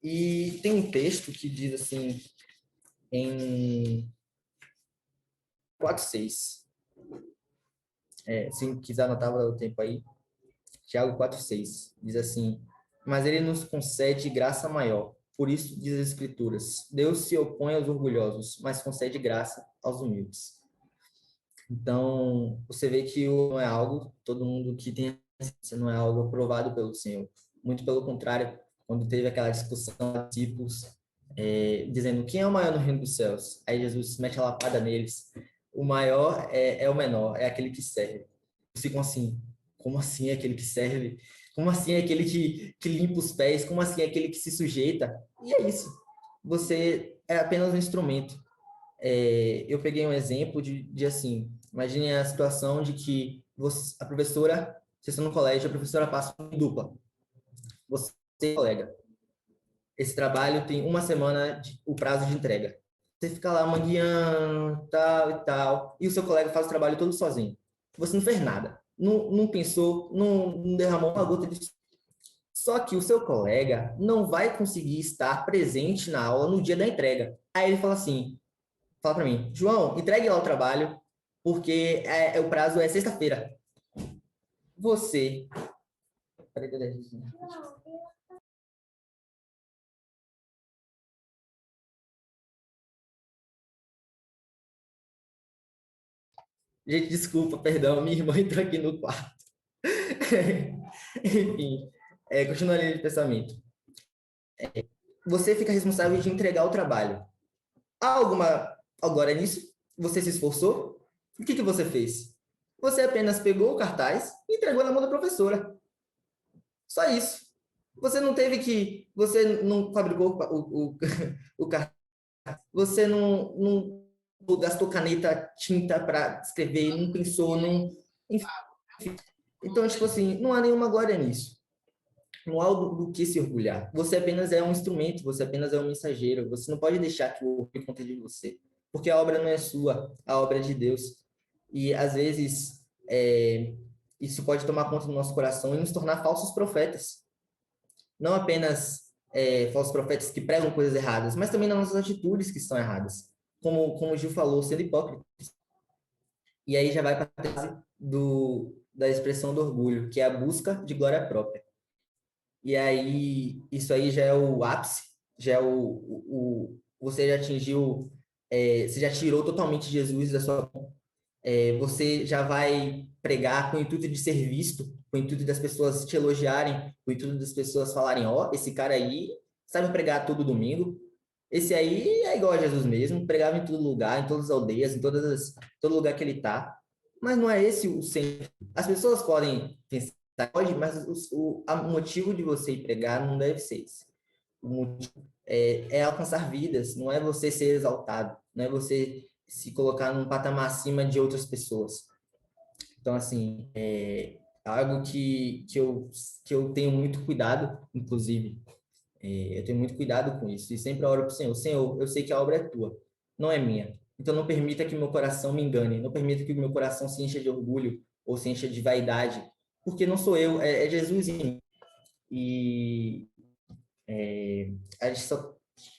E tem um texto que diz assim, em 4:6. Se quiser anotar o tempo aí, Tiago 4:6 diz assim: mas ele nos concede graça maior. Por isso diz as Escrituras: Deus se opõe aos orgulhosos, mas concede graça aos humildes. Então, você vê que não é algo, todo mundo que tem, não é algo aprovado pelo Senhor. Muito pelo contrário, quando teve aquela discussão dos discípulos, dizendo quem é o maior no reino dos céus, aí Jesus mete a lapada neles. O maior é o menor, é aquele que serve. Eles ficam assim: como assim é aquele que serve? Como assim é aquele que limpa os pés? Como assim é aquele que se sujeita? E é isso. Você é apenas um instrumento. Eu peguei um exemplo de assim, imagine a situação de que a professora, vocês estão no colégio, a professora passa em dupla. Você e o colega. Esse trabalho tem uma semana o prazo de entrega. Você fica lá mangueando, tal e tal, e o seu colega faz o trabalho todo sozinho. Você não fez nada. Não pensou, não derramou uma gota de... Só que o seu colega não vai conseguir estar presente na aula no dia da entrega. Aí ele fala assim, fala para mim: João, entregue lá o trabalho, porque o prazo é sexta-feira. Você... Peraí, gente, desculpa, perdão, minha irmã entrou aqui no quarto. Enfim, continuando a linha de pensamento. Você fica responsável de entregar o trabalho. Há alguma... Agora nisso, você se esforçou? O que você fez? Você apenas pegou o cartaz e entregou na mão da professora. Só isso. Você não teve que... Você não fabricou o cartaz. Você não gastou caneta, tinta para escrever, não pensou, não... Enfim. Então, tipo assim, não há nenhuma glória nisso. Não há do que se orgulhar. Você apenas é um instrumento, você apenas é um mensageiro. Você não pode deixar que o orgulho conte de você. Porque a obra não é sua, a obra é de Deus. E, às vezes, isso pode tomar conta do nosso coração e nos tornar falsos profetas. Não apenas falsos profetas que pregam coisas erradas, mas também nas nossas atitudes que estão erradas. Como o Gil falou, sendo hipócrita. E aí já vai para a base da expressão do orgulho, que é a busca de glória própria. E aí, isso aí já é o ápice, já é você já atingiu, você já tirou totalmente Jesus da sua mão. Você já vai pregar com o intuito de ser visto, com o intuito das pessoas te elogiarem, com o intuito das pessoas falarem: ó, esse cara aí sabe pregar todo domingo. Esse aí é igual a Jesus mesmo, pregava em todo lugar, em todas as aldeias, todo lugar que ele está. Mas não é esse o centro. As pessoas podem pensar, pode, mas o motivo de você ir pregar não deve ser esse. O motivo é alcançar vidas, não é você ser exaltado, não é você se colocar num patamar acima de outras pessoas. Então, assim, é algo que eu tenho muito cuidado, inclusive. Eu tenho muito cuidado com isso. E sempre oro para o Senhor: Senhor, eu sei que a obra é tua, não é minha. Então, não permita que meu coração me engane. Não permita que o meu coração se encha de orgulho ou se encha de vaidade. Porque não sou eu, é Jesus em mim. E a gente só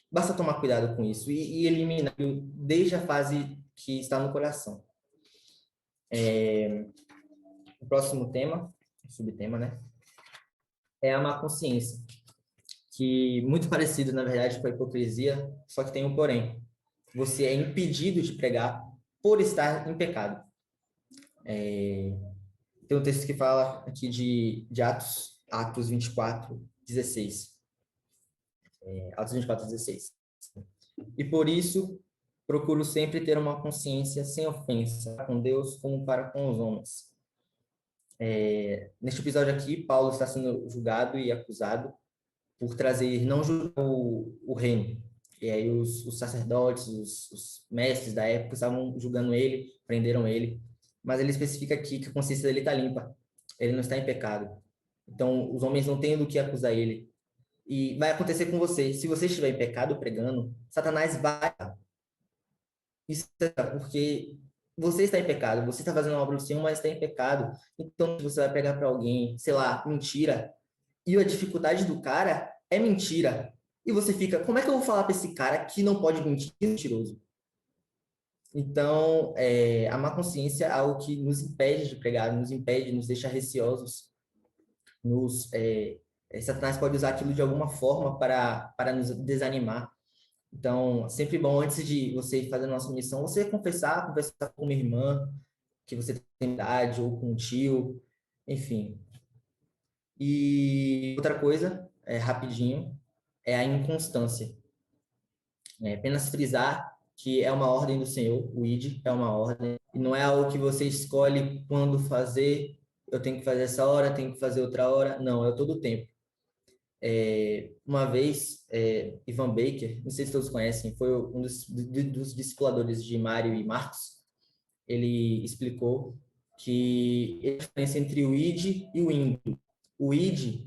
basta tomar cuidado com isso e eliminar desde a fase que está no coração. O próximo tema, subtema, né? É a má consciência, que muito parecido, na verdade, com a hipocrisia, só que tem um porém. Você é impedido de pregar por estar em pecado. Tem um texto que fala aqui de Atos 24, 16. Atos 24, 16. E por isso, procuro sempre ter uma consciência sem ofensa, com Deus como para com os homens. Neste episódio aqui, Paulo está sendo julgado e acusado por trazer, não julgar o reino. E aí os sacerdotes, os mestres da época estavam julgando ele, prenderam ele. mas ele especifica aqui que a consciência dele está limpa, ele não está em pecado. Então, os homens não têm do que acusar ele. E vai acontecer com você. Se você estiver em pecado pregando, Satanás vai. Isso é porque você está em pecado, você está fazendo a obra do Senhor, mas está em pecado. Então, você vai pregar para alguém, sei lá, mentira, e a dificuldade do cara é mentira. E você fica, como é que eu vou falar para esse cara que não pode mentir, mentiroso? Então, a má consciência é algo que nos impede de pregar, nos impede, nos deixa receosos, Satanás pode usar aquilo de alguma forma para nos desanimar. Então, sempre bom, antes de você fazer a nossa missão, você conversar com uma irmã que você tem idade, ou com um tio, enfim. E outra coisa, rapidinho, é a inconstância. Apenas frisar que é uma ordem do Senhor, o ID é uma ordem, e não é algo que você escolhe quando fazer, eu tenho que fazer essa hora, tenho que fazer outra hora, não, é todo o tempo. Uma vez, Ivan Baker, não sei se todos conhecem, foi um dos discipuladores de Mário e Marcos, ele explicou que a diferença entre o id e o indo. O id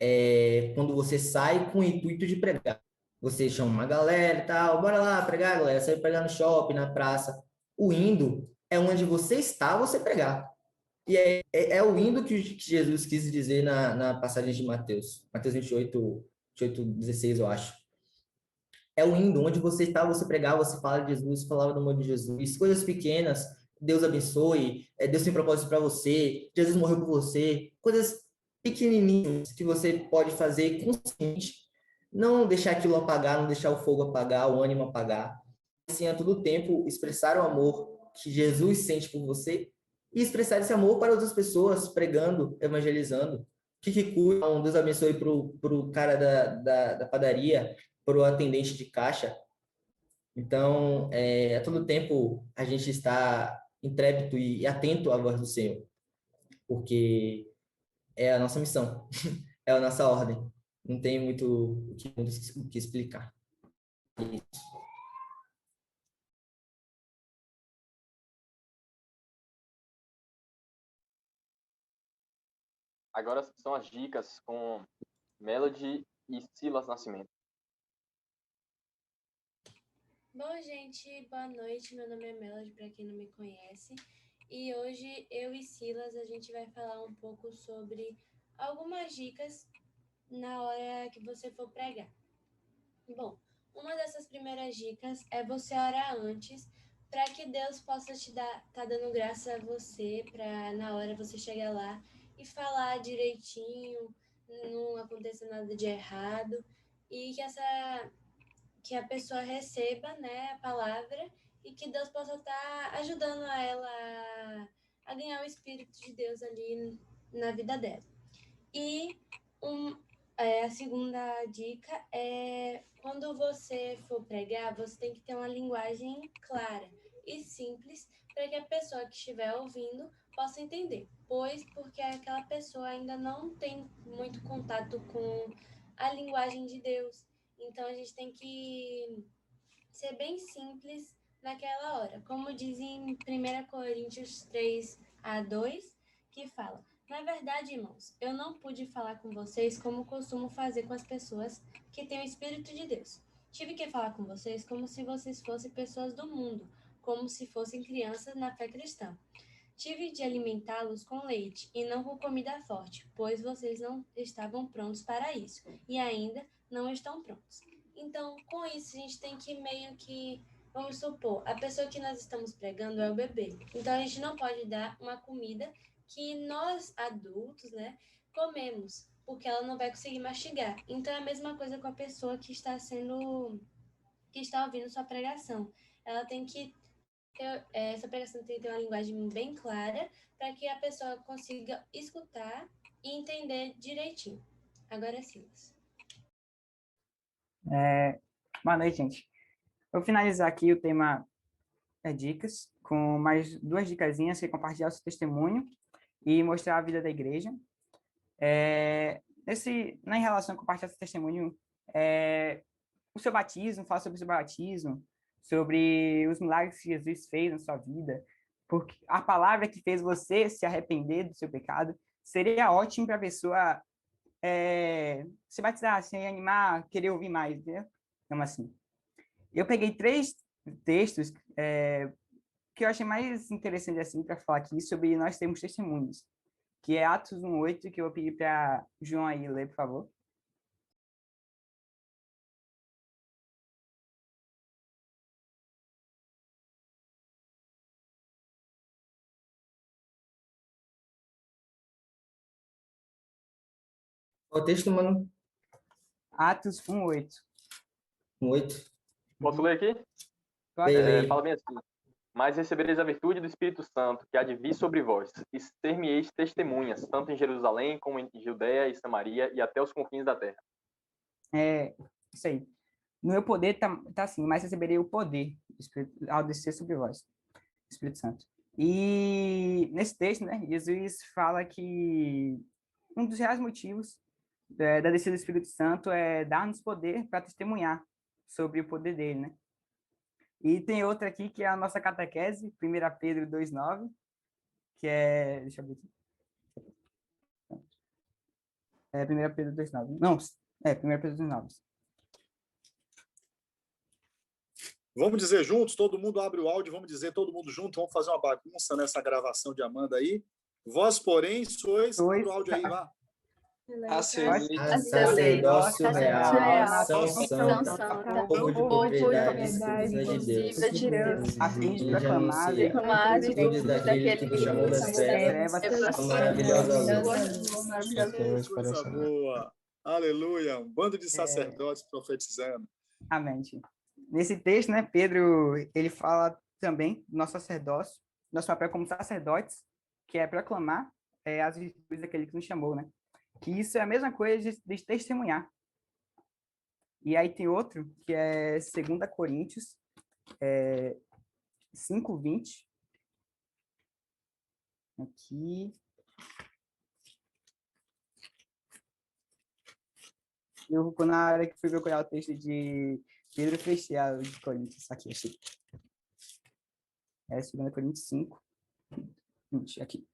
é quando você sai com o intuito de pregar. Você chama uma galera e tal, bora lá pregar, galera, sai pregar no shopping, na praça. O indo é onde você está, você pregar. E é o indo que Jesus quis dizer na passagem de Mateus. Mateus 28, 16, eu acho. É o indo, onde você está, você pregar, você fala de Jesus, falava do amor de Jesus, coisas pequenas, Deus abençoe, Deus tem propósito para você, Jesus morreu por você, coisas pequenininhas que você pode fazer consciente, não deixar aquilo apagar, não deixar o fogo apagar, o ânimo apagar, assim, a todo tempo expressar o amor que Jesus sente por você e expressar esse amor para outras pessoas, pregando, evangelizando. Que cuida, Deus abençoe para o cara da padaria, para o atendente de caixa. Então, a todo tempo a gente está intrépido e atento à voz do Senhor, porque é a nossa missão, é a nossa ordem. Não tem muito o que explicar. Agora são as dicas com Melody e Silas Nascimento. Bom, gente, boa noite. Meu nome é Melody, para quem não me conhece. E hoje eu e Silas a gente vai falar um pouco sobre algumas dicas na hora que você for pregar. Bom, uma dessas primeiras dicas é você orar antes para que Deus possa tá dando graça a você para na hora você chegar lá e falar direitinho, não aconteça nada de errado e que a pessoa receba, né, a palavra e que Deus possa estar ajudando ela a ganhar o Espírito de Deus ali na vida dela. E a segunda dica é quando você for pregar, você tem que ter uma linguagem clara e simples para que a pessoa que estiver ouvindo possa entender, porque aquela pessoa ainda não tem muito contato com a linguagem de Deus. Então, a gente tem que ser bem simples naquela hora. Como diz em 1 Coríntios 3:2, que fala: na verdade, irmãos, eu não pude falar com vocês como costumo fazer com as pessoas que têm o Espírito de Deus. Tive que falar com vocês como se vocês fossem pessoas do mundo, como se fossem crianças na fé cristã. Tive de alimentá-los com leite e não com comida forte, pois vocês não estavam prontos para isso e ainda não estão prontos. Então, com isso, a gente tem que meio que, vamos supor, a pessoa que nós estamos pregando é o bebê. Então, a gente não pode dar uma comida que nós, adultos, né, comemos, porque ela não vai conseguir mastigar. Então, é a mesma coisa com a pessoa que está ouvindo sua pregação. Ela tem que essa pregação tem que ter uma linguagem bem clara para que a pessoa consiga escutar e entender direitinho. Agora, Silas. Boa noite, gente. Eu vou finalizar aqui o tema dicas, com mais duas dicasinhas, que é compartilhar o seu testemunho e mostrar a vida da igreja. Em relação a compartilhar seu testemunho, o seu batismo, falar sobre o seu batismo, sobre os milagres que Jesus fez na sua vida, porque a palavra que fez você se arrepender do seu pecado seria ótimo para a pessoa se batizar, se animar, querer ouvir mais, né? Então, assim, eu peguei 3 textos que eu achei mais interessante assim para falar aqui sobre nós temos testemunhos, que é Atos 1:8, que eu vou pedir para João aí ler, por favor. Qual o texto, mano? Atos 1:8. 8. Posso ler aqui? Pode ler. Fala bem assim. Mas recebereis a virtude do Espírito Santo, que há de vir sobre vós, e ser-me-eis testemunhas, tanto em Jerusalém, como em Judeia e Samaria, e até os confins da terra. Isso aí. No meu poder tá assim, mas receberei o poder ao descer sobre vós, Espírito Santo. E nesse texto, né, Jesus fala que um dos reais motivos da descida do Espírito Santo é dar-nos poder para testemunhar sobre o poder dele, né? E tem outra aqui que é a nossa catequese, 1 Pedro 2:9, que é, deixa eu ver aqui. 1 Pedro 2:9. Não, 1 Pedro 2:9. Vamos dizer juntos, todo mundo abre o áudio, vamos dizer todo mundo junto, vamos fazer uma bagunça nessa gravação de Amanda aí. Vós, porém, sois... Abre o áudio aí, vá. Sacerdócio real, nação santa, povo de propriedade exclusiva de Deus, a fim de e proclamar as virtudes daquele que nos chamou das trevas, a maravilhosa luz. Coisa boa. Aleluia. Um bando de sacerdotes profetizando. Amém. Nesse texto, né, Pedro, ele fala também do nosso sacerdócio, nosso papel como sacerdotes, que é proclamar as virtudes daquele que nos chamou, né? Que isso é a mesma coisa de testemunhar. E aí tem outro, que é 2 Coríntios 5:20. Aqui. Quando na hora que fui procurar o texto de Pedro, fechei a de Coríntios. Aqui, achei. 2 Coríntios 5:20, aqui.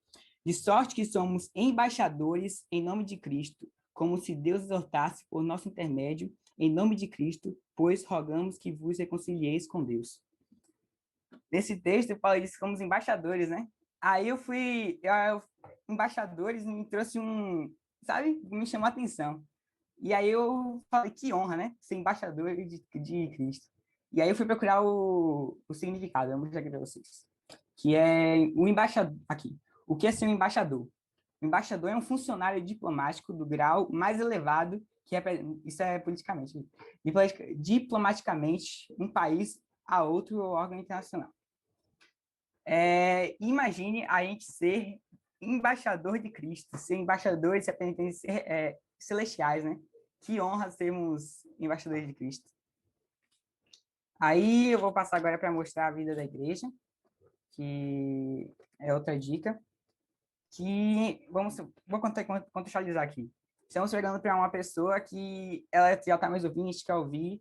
De sorte que somos embaixadores em nome de Cristo, como se Deus exortasse por nosso intermédio, em nome de Cristo, pois rogamos que vos reconcilieis com Deus. Nesse texto, eu falei isso como embaixadores, né? Aí embaixadores me trouxe sabe? Me chamou a atenção. E aí eu falei, que honra, né? Ser embaixador de Cristo. E aí eu fui procurar o significado, eu vou mostrar aqui para vocês. Que é o embaixador, aqui. O que é ser um embaixador? O embaixador é um funcionário diplomático do grau mais elevado, isso é politicamente, diplomaticamente, um país a outro órgão internacional. Imagine a gente ser embaixador de Cristo, ser embaixadores celestiais, né? Que honra sermos embaixadores de Cristo. Aí eu vou passar agora para mostrar a vida da igreja, que é outra dica. Que vou contextualizar aqui. Estamos pegando para uma pessoa que ela já está mais ouvinte, quer ouvir,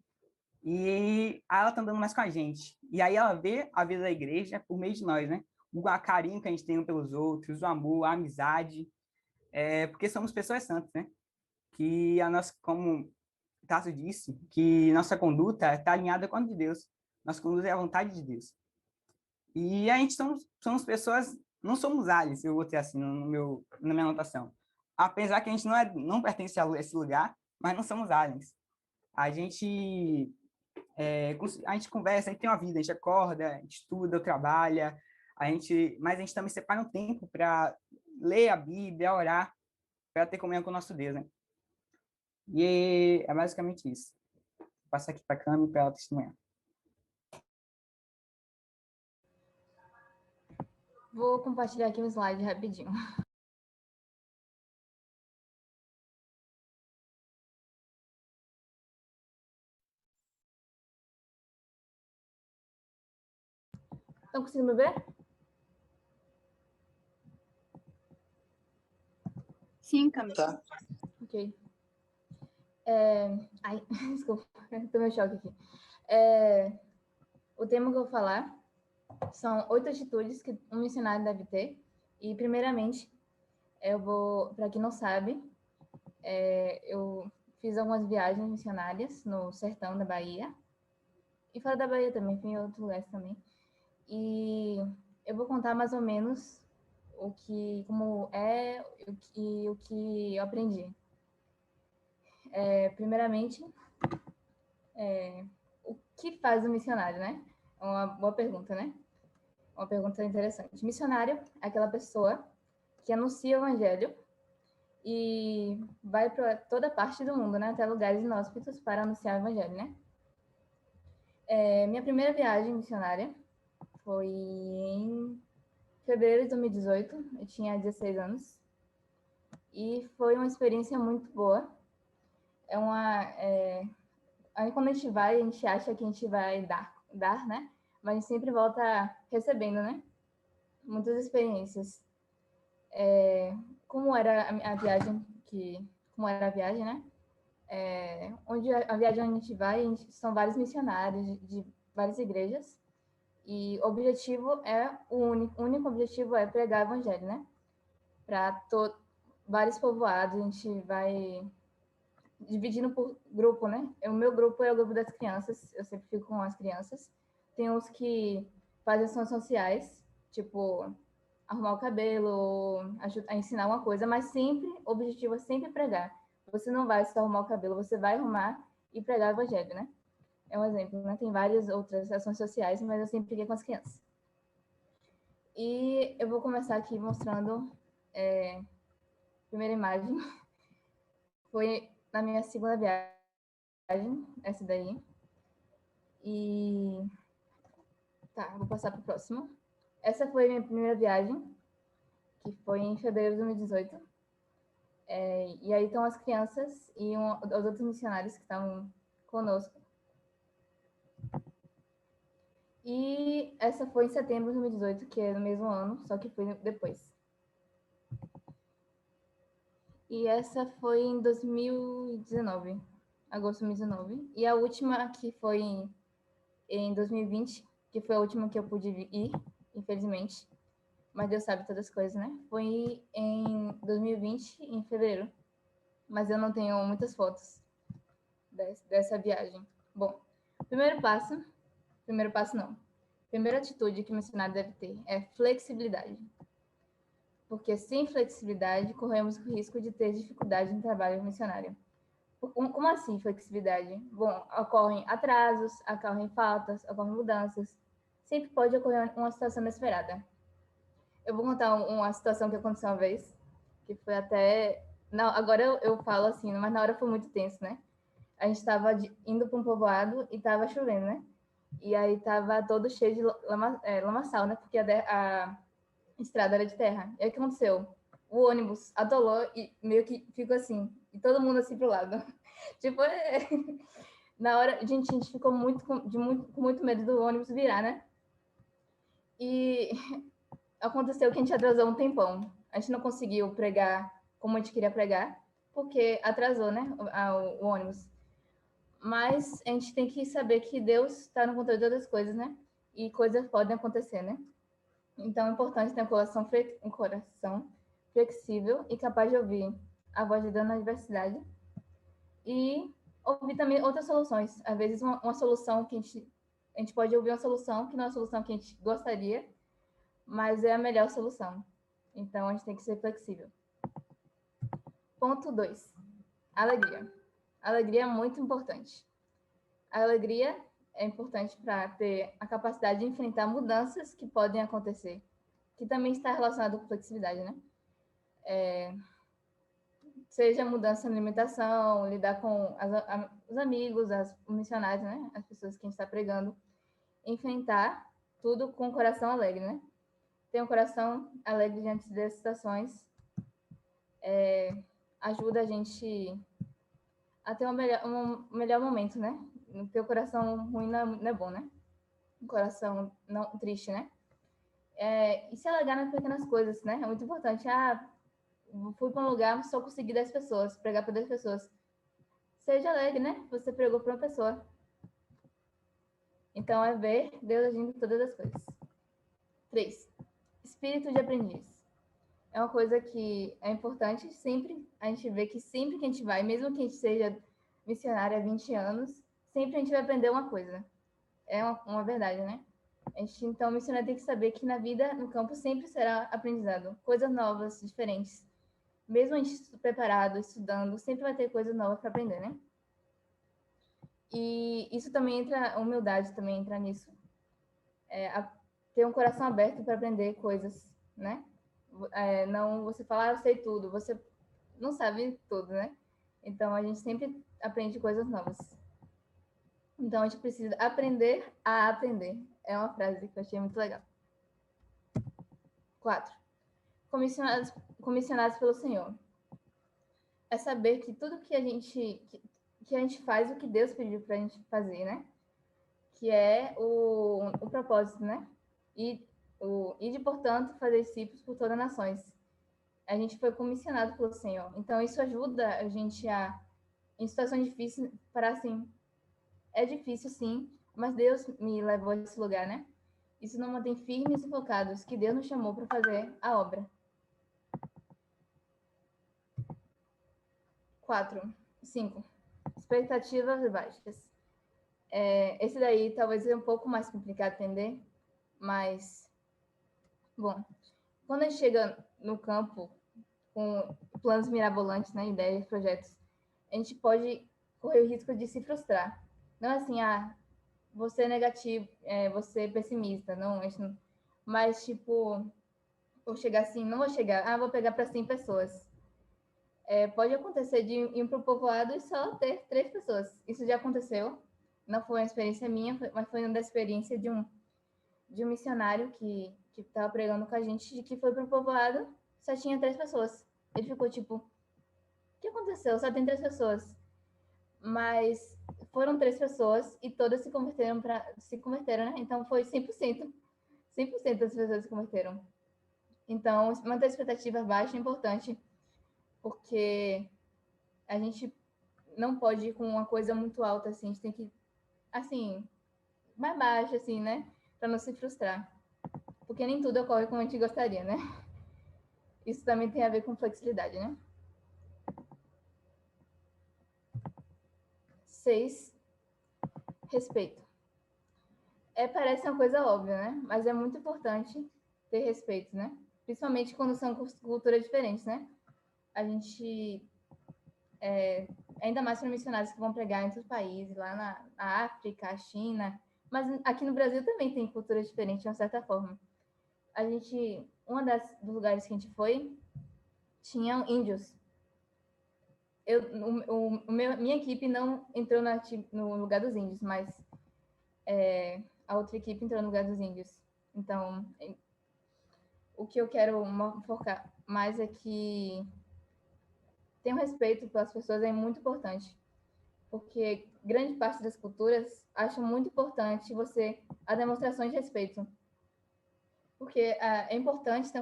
e ela está andando mais com a gente. E aí ela vê a vida da igreja por meio de nós, né? O carinho que a gente tem um pelos outros, o amor, a amizade, porque somos pessoas santas, né? Que como Tasso disse, que nossa conduta está alinhada com a de Deus. Nossa conduta é a vontade de Deus. E a gente somos pessoas, não somos aliens, eu botei assim na minha anotação. Apesar que a gente não pertence a esse lugar, mas não somos aliens. A gente conversa, a gente tem uma vida, a gente acorda, a gente estuda, trabalha, mas a gente também separa um tempo para ler a Bíblia, orar, para ter comunhão com o nosso Deus, né? E é basicamente isso. Vou passar aqui para a câmera para ela testemunhar. Vou compartilhar aqui um slide rapidinho. Estão conseguindo ver? Sim, Camila. Tá. Ok. Ai, desculpa, estou meio choque aqui. O tema que eu vou falar são 8 atitudes que um missionário deve ter. E, primeiramente, para quem não sabe, eu fiz algumas viagens missionárias no sertão da Bahia. E fora da Bahia também, fui em outros lugares também. E eu vou contar mais ou menos como é o que eu aprendi. Primeiramente, o que faz um missionário, né? É uma boa pergunta, né? Uma pergunta interessante. Missionário é aquela pessoa que anuncia o evangelho e vai para toda parte do mundo, né? Até lugares inóspitos para anunciar o evangelho, né? Minha primeira viagem missionária foi em fevereiro de 2018. Eu tinha 16 anos. E foi uma experiência muito boa. Aí quando a gente vai, a gente acha que a gente vai dar, né? Mas a gente sempre volta recebendo, né? Muitas experiências. Como era a viagem, né? Onde a viagem onde a gente vai, são vários missionários de várias igrejas. E o objetivo o único objetivo é pregar o evangelho, né? Para vários povoados, a gente vai dividindo por grupo, né? O meu grupo é o grupo das crianças, eu sempre fico com as crianças. Tem uns que fazem ações sociais, tipo arrumar o cabelo, a ensinar uma coisa, mas sempre, o objetivo é sempre pregar. Você não vai só arrumar o cabelo, você vai arrumar e pregar o evangelho, né? É um exemplo, né? Tem várias outras ações sociais, mas eu sempre fiquei com as crianças. E eu vou começar aqui mostrando a primeira imagem. Foi na minha segunda viagem, essa daí. E tá, vou passar para o próximo. Essa foi a minha primeira viagem, que foi em fevereiro de 2018. E aí estão as crianças e os outros missionários que estavam conosco. E essa foi em setembro de 2018, que é no mesmo ano, só que foi depois. E essa foi em 2019, agosto de 2019. E a última, que foi em 2020, que foi a última que eu pude ir, infelizmente. Mas Deus sabe todas as coisas, né? Foi em 2020, em fevereiro. Mas eu não tenho muitas fotos dessa viagem. Bom, primeira atitude que o missionário deve ter é flexibilidade. Porque sem flexibilidade, corremos o risco de ter dificuldade no trabalho missionário. Como assim flexibilidade? Bom, ocorrem atrasos, ocorrem faltas, ocorrem mudanças. Sempre pode ocorrer uma situação inesperada. Eu vou contar uma situação que aconteceu uma vez, que foi até... Não, agora eu falo assim, mas na hora foi muito tenso, né? A gente estava indo para um povoado e estava chovendo, né? E aí estava todo cheio de lamaçal, né? Porque a estrada era de terra. E aí o que aconteceu? O ônibus atolou e meio que ficou assim, e todo mundo assim pro lado. Tipo, na hora, gente, a gente ficou com muito medo do ônibus virar, né? E aconteceu que a gente atrasou um tempão. A gente não conseguiu pregar como a gente queria pregar, porque atrasou, né, o ônibus. Mas a gente tem que saber que Deus está no controle de todas as coisas, né? E coisas podem acontecer, né? Então é importante ter um coração flexível e capaz de ouvir a voz de Deus na adversidade e ouvir também outras soluções. Às vezes uma solução que a gente pode ouvir uma solução que não é a solução que a gente gostaria, mas é a melhor solução. Então a gente tem que ser flexível. Ponto 2. Alegria. Alegria é muito importante. A alegria é importante para ter a capacidade de enfrentar mudanças que podem acontecer, que também está relacionado com flexibilidade, né? Seja mudança na alimentação, lidar com os amigos, os missionários, né? As pessoas que a gente está pregando, enfrentar tudo com o coração alegre, né? Ter um coração alegre diante das situações ajuda a gente a ter um melhor momento, né? Ter o coração ruim não é bom, né? Um coração não triste, né? E se alegrar nas pequenas coisas, né? É muito importante. Fui para um lugar, só consegui 10 pessoas, pregar para 10 pessoas. Seja alegre, né? Você pregou para uma pessoa. Então, é ver Deus agindo em todas as coisas. 3. Espírito de aprendiz. É uma coisa que é importante sempre. A gente vê que sempre que a gente vai, mesmo que a gente seja missionário há 20 anos, sempre a gente vai aprender uma coisa. É uma verdade, né? Então, o missionário tem que saber que na vida, no campo, sempre será aprendizado. Coisas novas, diferentes. Mesmo a gente preparado, estudando, sempre vai ter coisas novas para aprender, né? E isso também entra, a humildade também entra nisso. Ter um coração aberto para aprender coisas, né? Não você falar, eu sei tudo, você não sabe tudo, né? Então, a gente sempre aprende coisas novas. Então, a gente precisa aprender a aprender. É uma frase que eu achei muito legal. 4. Comissionados pelo Senhor. É saber que tudo que a gente faz o que Deus pediu para a gente fazer, né? Que é o propósito, né? E de, portanto, fazer discípulos por todas as nações. A gente foi comissionado pelo Senhor. Então, isso ajuda a gente em situações difíceis, para assim, é difícil sim, mas Deus me levou a esse lugar, né? Isso nos mantém firmes e focados, que Deus nos chamou para fazer a obra. 5. Expectativas baixas. Esse daí talvez seja um pouco mais complicado de entender, mas, bom, quando a gente chega no campo com planos mirabolantes, né, ideias, projetos, a gente pode correr o risco de se frustrar. Não é assim, você é negativo, você é pessimista, não, mas, tipo, vou chegar assim, não vou chegar, vou pegar para 100 pessoas. Pode acontecer de ir para o povoado e só ter 3 pessoas. Isso já aconteceu. Não foi uma experiência minha, mas foi uma da experiência de um missionário que estava pregando com a gente, de que foi para o povoado, só tinha 3 pessoas. Ele ficou tipo, o que aconteceu? Só tem 3 pessoas. Mas foram 3 pessoas e todas se converteram, né? Então foi 100%. 100% das pessoas se converteram. Então, manter a expectativa baixa é importante, porque a gente não pode ir com uma coisa muito alta, assim, a gente tem que, assim, mais baixa, assim, né? Para não se frustrar. Porque nem tudo ocorre como a gente gostaria, né? Isso também tem a ver com flexibilidade, né? 6. Respeito. Parece uma coisa óbvia, né? Mas é muito importante ter respeito, né? Principalmente quando são culturas diferentes, né? A gente, ainda mais para missionários que vão pregar em outros países, lá na África, a China, mas aqui no Brasil também tem culturas diferentes, de uma certa forma. Dos lugares que a gente foi, tinham índios. Minha equipe não entrou no lugar dos índios, mas a outra equipe entrou no lugar dos índios. Então, o que eu quero focar mais é que ter um respeito pelas pessoas é muito importante, porque grande parte das culturas acham muito importante a demonstração de respeito, porque é importante ter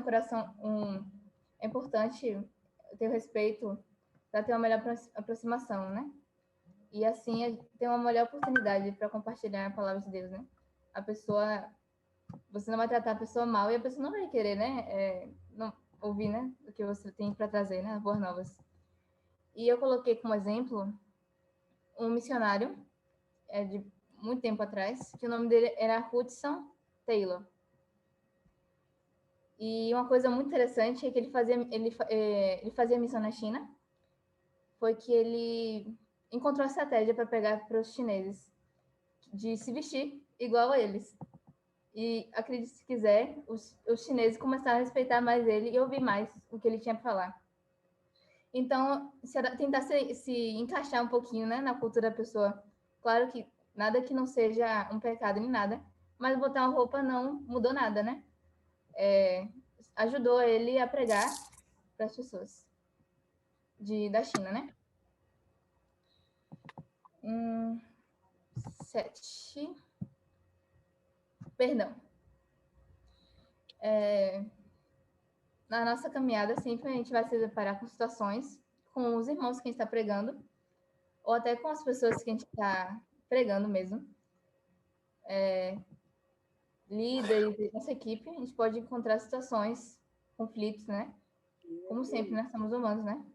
é importante ter o respeito para ter uma melhor aproximação, né? E assim ter uma melhor oportunidade para compartilhar a palavra de Deus, né? Você não vai tratar a pessoa mal e a pessoa não vai querer, né? Não ouvir, né? O que você tem para trazer, né? As boas novas. E eu coloquei como exemplo um missionário de muito tempo atrás, que o nome dele era Hudson Taylor. E uma coisa muito interessante é que ele fazia missão na China, foi que ele encontrou a estratégia para pegar para os chineses de se vestir igual a eles. E, acredite se quiser, os chineses começaram a respeitar mais ele e ouvir mais o que ele tinha para falar. Então, tentar se encaixar um pouquinho, né, na cultura da pessoa. Claro que nada que não seja um pecado nem nada, mas botar uma roupa não mudou nada, né? Ajudou ele a pregar para as pessoas da China, né? 7. Perdão. Na nossa caminhada, sempre a gente vai se deparar com situações, com os irmãos que a gente está pregando, ou até com as pessoas que a gente está pregando mesmo. líderes e nossa equipe, a gente pode encontrar situações, conflitos, né? Como sempre, nós somos humanos, né?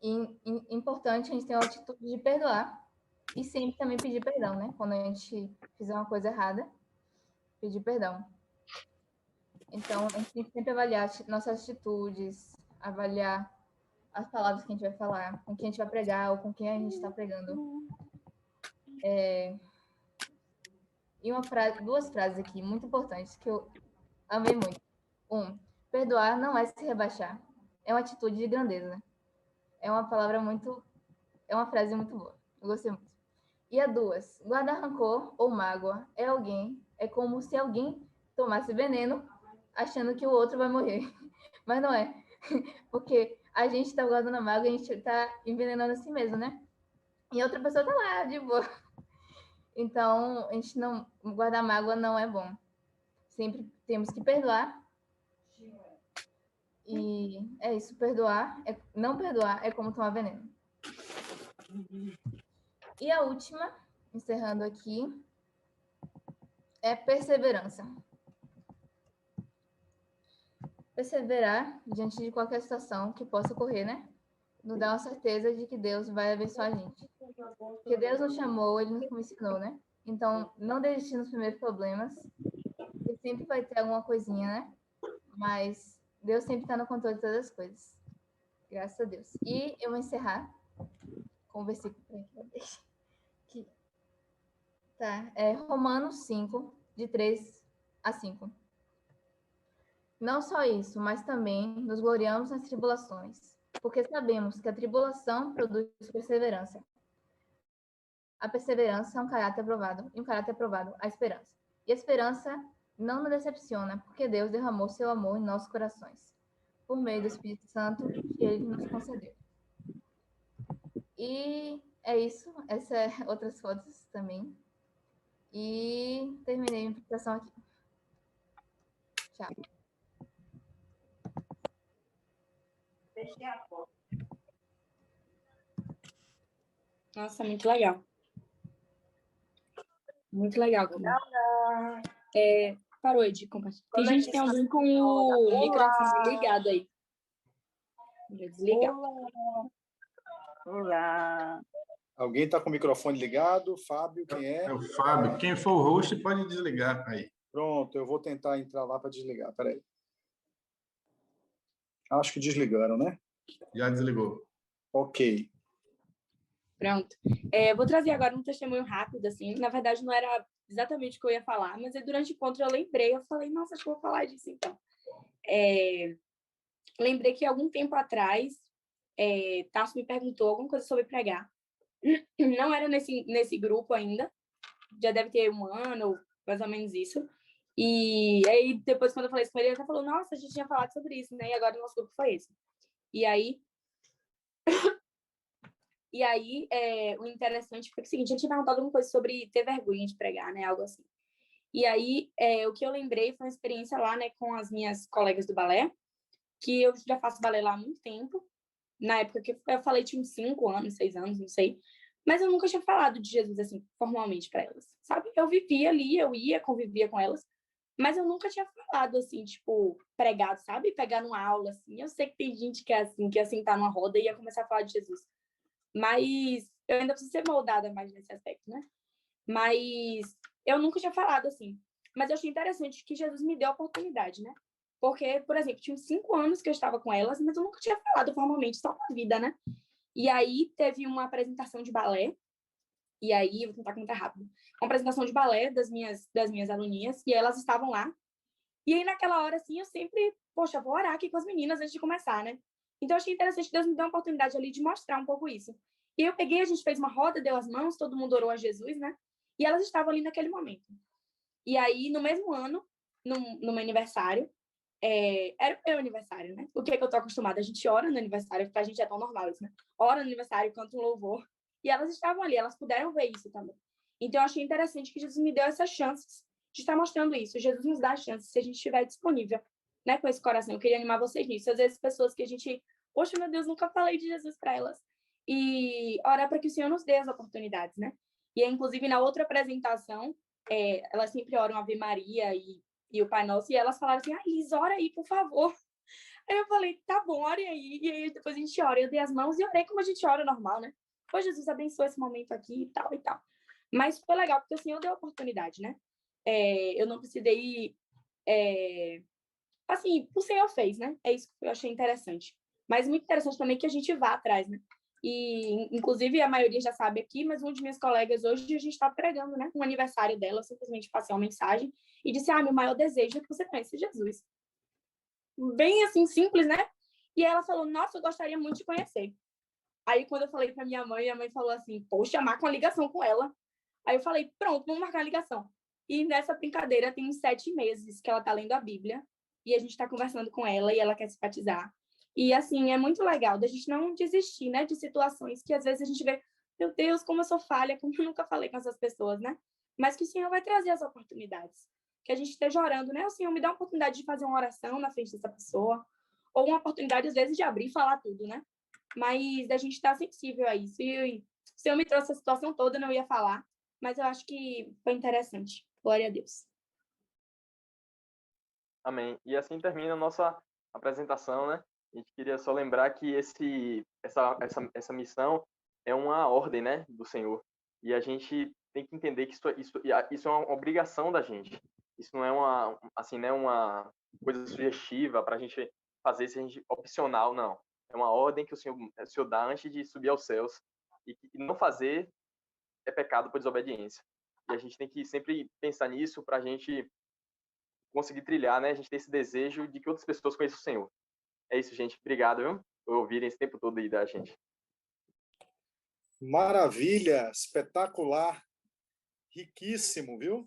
E importante a gente ter uma atitude de perdoar e sempre também pedir perdão, né? Quando a gente fizer uma coisa errada, pedir perdão. Então, a gente tem que sempre avaliar nossas atitudes, avaliar as palavras que a gente vai falar, com quem a gente vai pregar ou com quem a gente está pregando. E duas frases aqui muito importantes que eu amei muito. Perdoar não é se rebaixar. É uma atitude de grandeza. É uma frase muito boa. Eu gostei muito. E a duas, guardar rancor ou mágoa é como se alguém tomasse veneno achando que o outro vai morrer. Mas não é. Porque a gente está guardando a mágoa e a gente está envenenando a si mesmo, né? E a outra pessoa tá lá, de boa. Então, a gente não... Guardar mágoa não é bom. Sempre temos que perdoar. E é isso, não perdoar é como tomar veneno. E a última, encerrando aqui, é perseverança. Perseverar diante de qualquer situação que possa ocorrer, né? Nos dá uma certeza de que Deus vai abençoar a gente. Porque Deus nos chamou, Ele nos ensinou, né? Então, não desistir nos primeiros problemas, porque sempre vai ter alguma coisinha, né? Mas Deus sempre está no controle de todas as coisas. Graças a Deus. E eu vou encerrar com o versículo que tá, Romanos 5, de 3 a 5. Não só isso, mas também nos gloriamos nas tribulações, porque sabemos que a tribulação produz perseverança. A perseverança é um caráter aprovado, e um caráter aprovado, a esperança. E a esperança não nos decepciona, porque Deus derramou seu amor em nossos corações, por meio do Espírito Santo que Ele nos concedeu. E é isso, essas outras fotos também. E terminei a apresentação aqui. Tchau. Nossa, muito legal. Muito legal. Parou de compartilhar. Tem gente que tem alguém com o microfone ligado aí. Vou desligar. Olá. Alguém está com o microfone ligado? Fábio, quem é? É o Fábio. Quem for o host pode desligar aí. Pronto, eu vou tentar entrar lá para desligar. Peraí. Acho que desligaram, né? Já desligou. Ok. Pronto. Vou trazer agora um testemunho rápido, assim. Na verdade, não era exatamente o que eu ia falar, mas durante o encontro eu lembrei. Eu falei, nossa, acho que eu vou falar disso, então. Lembrei que algum tempo atrás, Tarso me perguntou alguma coisa sobre pregar. Não era nesse grupo ainda. Já deve ter um ano, mais ou menos isso. E aí, depois, quando eu falei isso com ele até falou, nossa, a gente tinha falado sobre isso, né? E agora o nosso grupo foi esse. E aí, o interessante foi o seguinte, a gente tinha perguntado alguma coisa sobre ter vergonha de pregar, né? Algo assim. E aí, o que eu lembrei foi uma experiência lá, né, com as minhas colegas do balé, que eu já faço balé lá há muito tempo. Na época que eu falei, tinha uns 5 anos, 6 anos, não sei. Mas eu nunca tinha falado de Jesus, assim, formalmente para elas, sabe? Eu vivia ali, eu ia, convivia com elas, mas eu nunca tinha falado, assim, tipo, pregado, sabe? Pegar numa aula, assim. Eu sei que tem gente que é assim, que ia sentar numa roda e ia começar a falar de Jesus. Mas eu ainda preciso ser moldada mais nesse aspecto, né? Mas eu nunca tinha falado, assim. Mas eu achei interessante que Jesus me deu a oportunidade, né? Porque, por exemplo, tinha uns 5 anos que eu estava com elas, mas eu nunca tinha falado formalmente, só na vida, né? E aí teve uma apresentação de balé, e aí, vou tentar comentar rápido, uma apresentação de balé das minhas aluninhas, e elas estavam lá. E aí, naquela hora, assim, eu sempre, poxa, vou orar aqui com as meninas antes de começar, né? Então, eu achei interessante, Deus me deu uma oportunidade ali de mostrar um pouco isso. E eu peguei, a gente fez uma roda, deu as mãos, todo mundo orou a Jesus, né? E elas estavam ali naquele momento. E aí, no mesmo ano, no meu aniversário, era o meu aniversário, né? O que é que eu tô acostumada? A gente ora no aniversário, pra gente é tão normal isso, né? Ora no aniversário, canta um louvor. E elas estavam ali, elas puderam ver isso também. Então, eu achei interessante que Jesus me deu essas chances de estar mostrando isso. Jesus nos dá chances se a gente estiver disponível, né? Com esse coração. Eu queria animar vocês nisso. Às vezes, pessoas que a gente... Poxa, meu Deus, nunca falei de Jesus para elas. E orar para que o Senhor nos dê as oportunidades, né? E, inclusive, na outra apresentação, elas sempre oram Ave Maria e o Pai Nosso, e elas falaram assim, Liz, ora aí, por favor. Aí eu falei, tá bom, ore aí. E aí depois a gente ora. Eu dei as mãos e orei como a gente ora normal, né? Pô, Jesus, abençoa esse momento aqui e tal e tal. Mas foi legal, porque o Senhor deu a oportunidade, né? Eu não precisei... assim, o Senhor fez, né? É isso que eu achei interessante. Mas muito interessante também que a gente vá atrás, né? E, inclusive, a maioria já sabe aqui, mas uma de minhas colegas hoje, a gente está pregando, né? Um aniversário dela, eu simplesmente passei uma mensagem e disse, meu maior desejo é que você conheça Jesus. Bem, assim, simples, né? E ela falou, nossa, eu gostaria muito de conhecer. Aí, quando eu falei para minha mãe, a mãe falou assim, poxa, marca uma ligação com ela. Aí eu falei, pronto, vamos marcar a ligação. E nessa brincadeira tem uns 7 meses que ela está lendo a Bíblia e a gente está conversando com ela e ela quer se batizar. E, assim, é muito legal da gente não desistir, né, de situações que às vezes a gente vê, meu Deus, como eu sou falha, como eu nunca falei com essas pessoas, né? Mas que o Senhor vai trazer as oportunidades. Que a gente esteja orando, né? O Senhor me dá a oportunidade de fazer uma oração na frente dessa pessoa, ou uma oportunidade, às vezes, de abrir e falar tudo, né? Mas a gente está sensível a isso. E o Senhor me trouxe a situação toda, não ia falar, mas eu acho que foi interessante. Glória a Deus. Amém. E assim termina a nossa apresentação, né? A gente queria só lembrar que essa missão é uma ordem, né, do Senhor. E a gente tem que entender que isso é uma obrigação da gente. Isso não é uma coisa sugestiva para a gente fazer, se a gente opcional, não. É uma ordem que o Senhor dá antes de subir aos céus. E que não fazer é pecado por desobediência. E a gente tem que sempre pensar nisso para a gente conseguir trilhar, né? A gente tem esse desejo de que outras pessoas conheçam o Senhor. É isso, gente. Obrigado, viu? Por ouvirem esse tempo todo aí da gente. Maravilha, espetacular, riquíssimo, viu?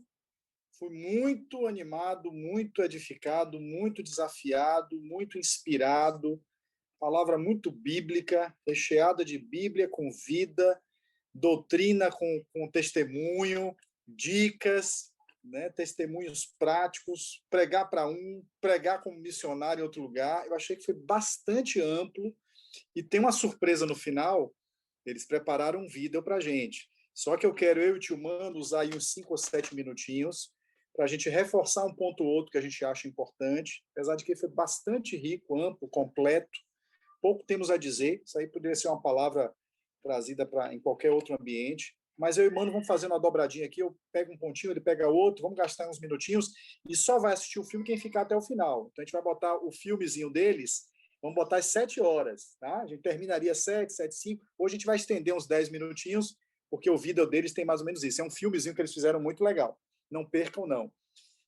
Fui muito animado, muito edificado, muito desafiado, muito inspirado. Palavra muito bíblica, recheada de Bíblia com vida, doutrina com testemunho, dicas, né, testemunhos práticos, pregar para pregar como missionário em outro lugar. Eu achei que foi bastante amplo e tem uma surpresa no final. Eles prepararam um vídeo para a gente. Só que eu e o tio Mano usar aí uns 5 ou 7 minutinhos para a gente reforçar um ponto ou outro que a gente acha importante, apesar de que foi bastante rico, amplo, completo. Pouco temos a dizer, isso aí poderia ser uma palavra trazida em qualquer outro ambiente, mas eu e o Mano vamos fazendo uma dobradinha aqui, eu pego um pontinho, ele pega outro, vamos gastar uns minutinhos, e só vai assistir o filme quem ficar até o final. Então a gente vai botar o filmezinho deles, vamos botar às 7 horas, tá? A gente terminaria 7, 5, hoje a gente vai estender uns 10 minutinhos, porque o vídeo deles tem mais ou menos isso, é um filmezinho que eles fizeram muito legal, não percam não.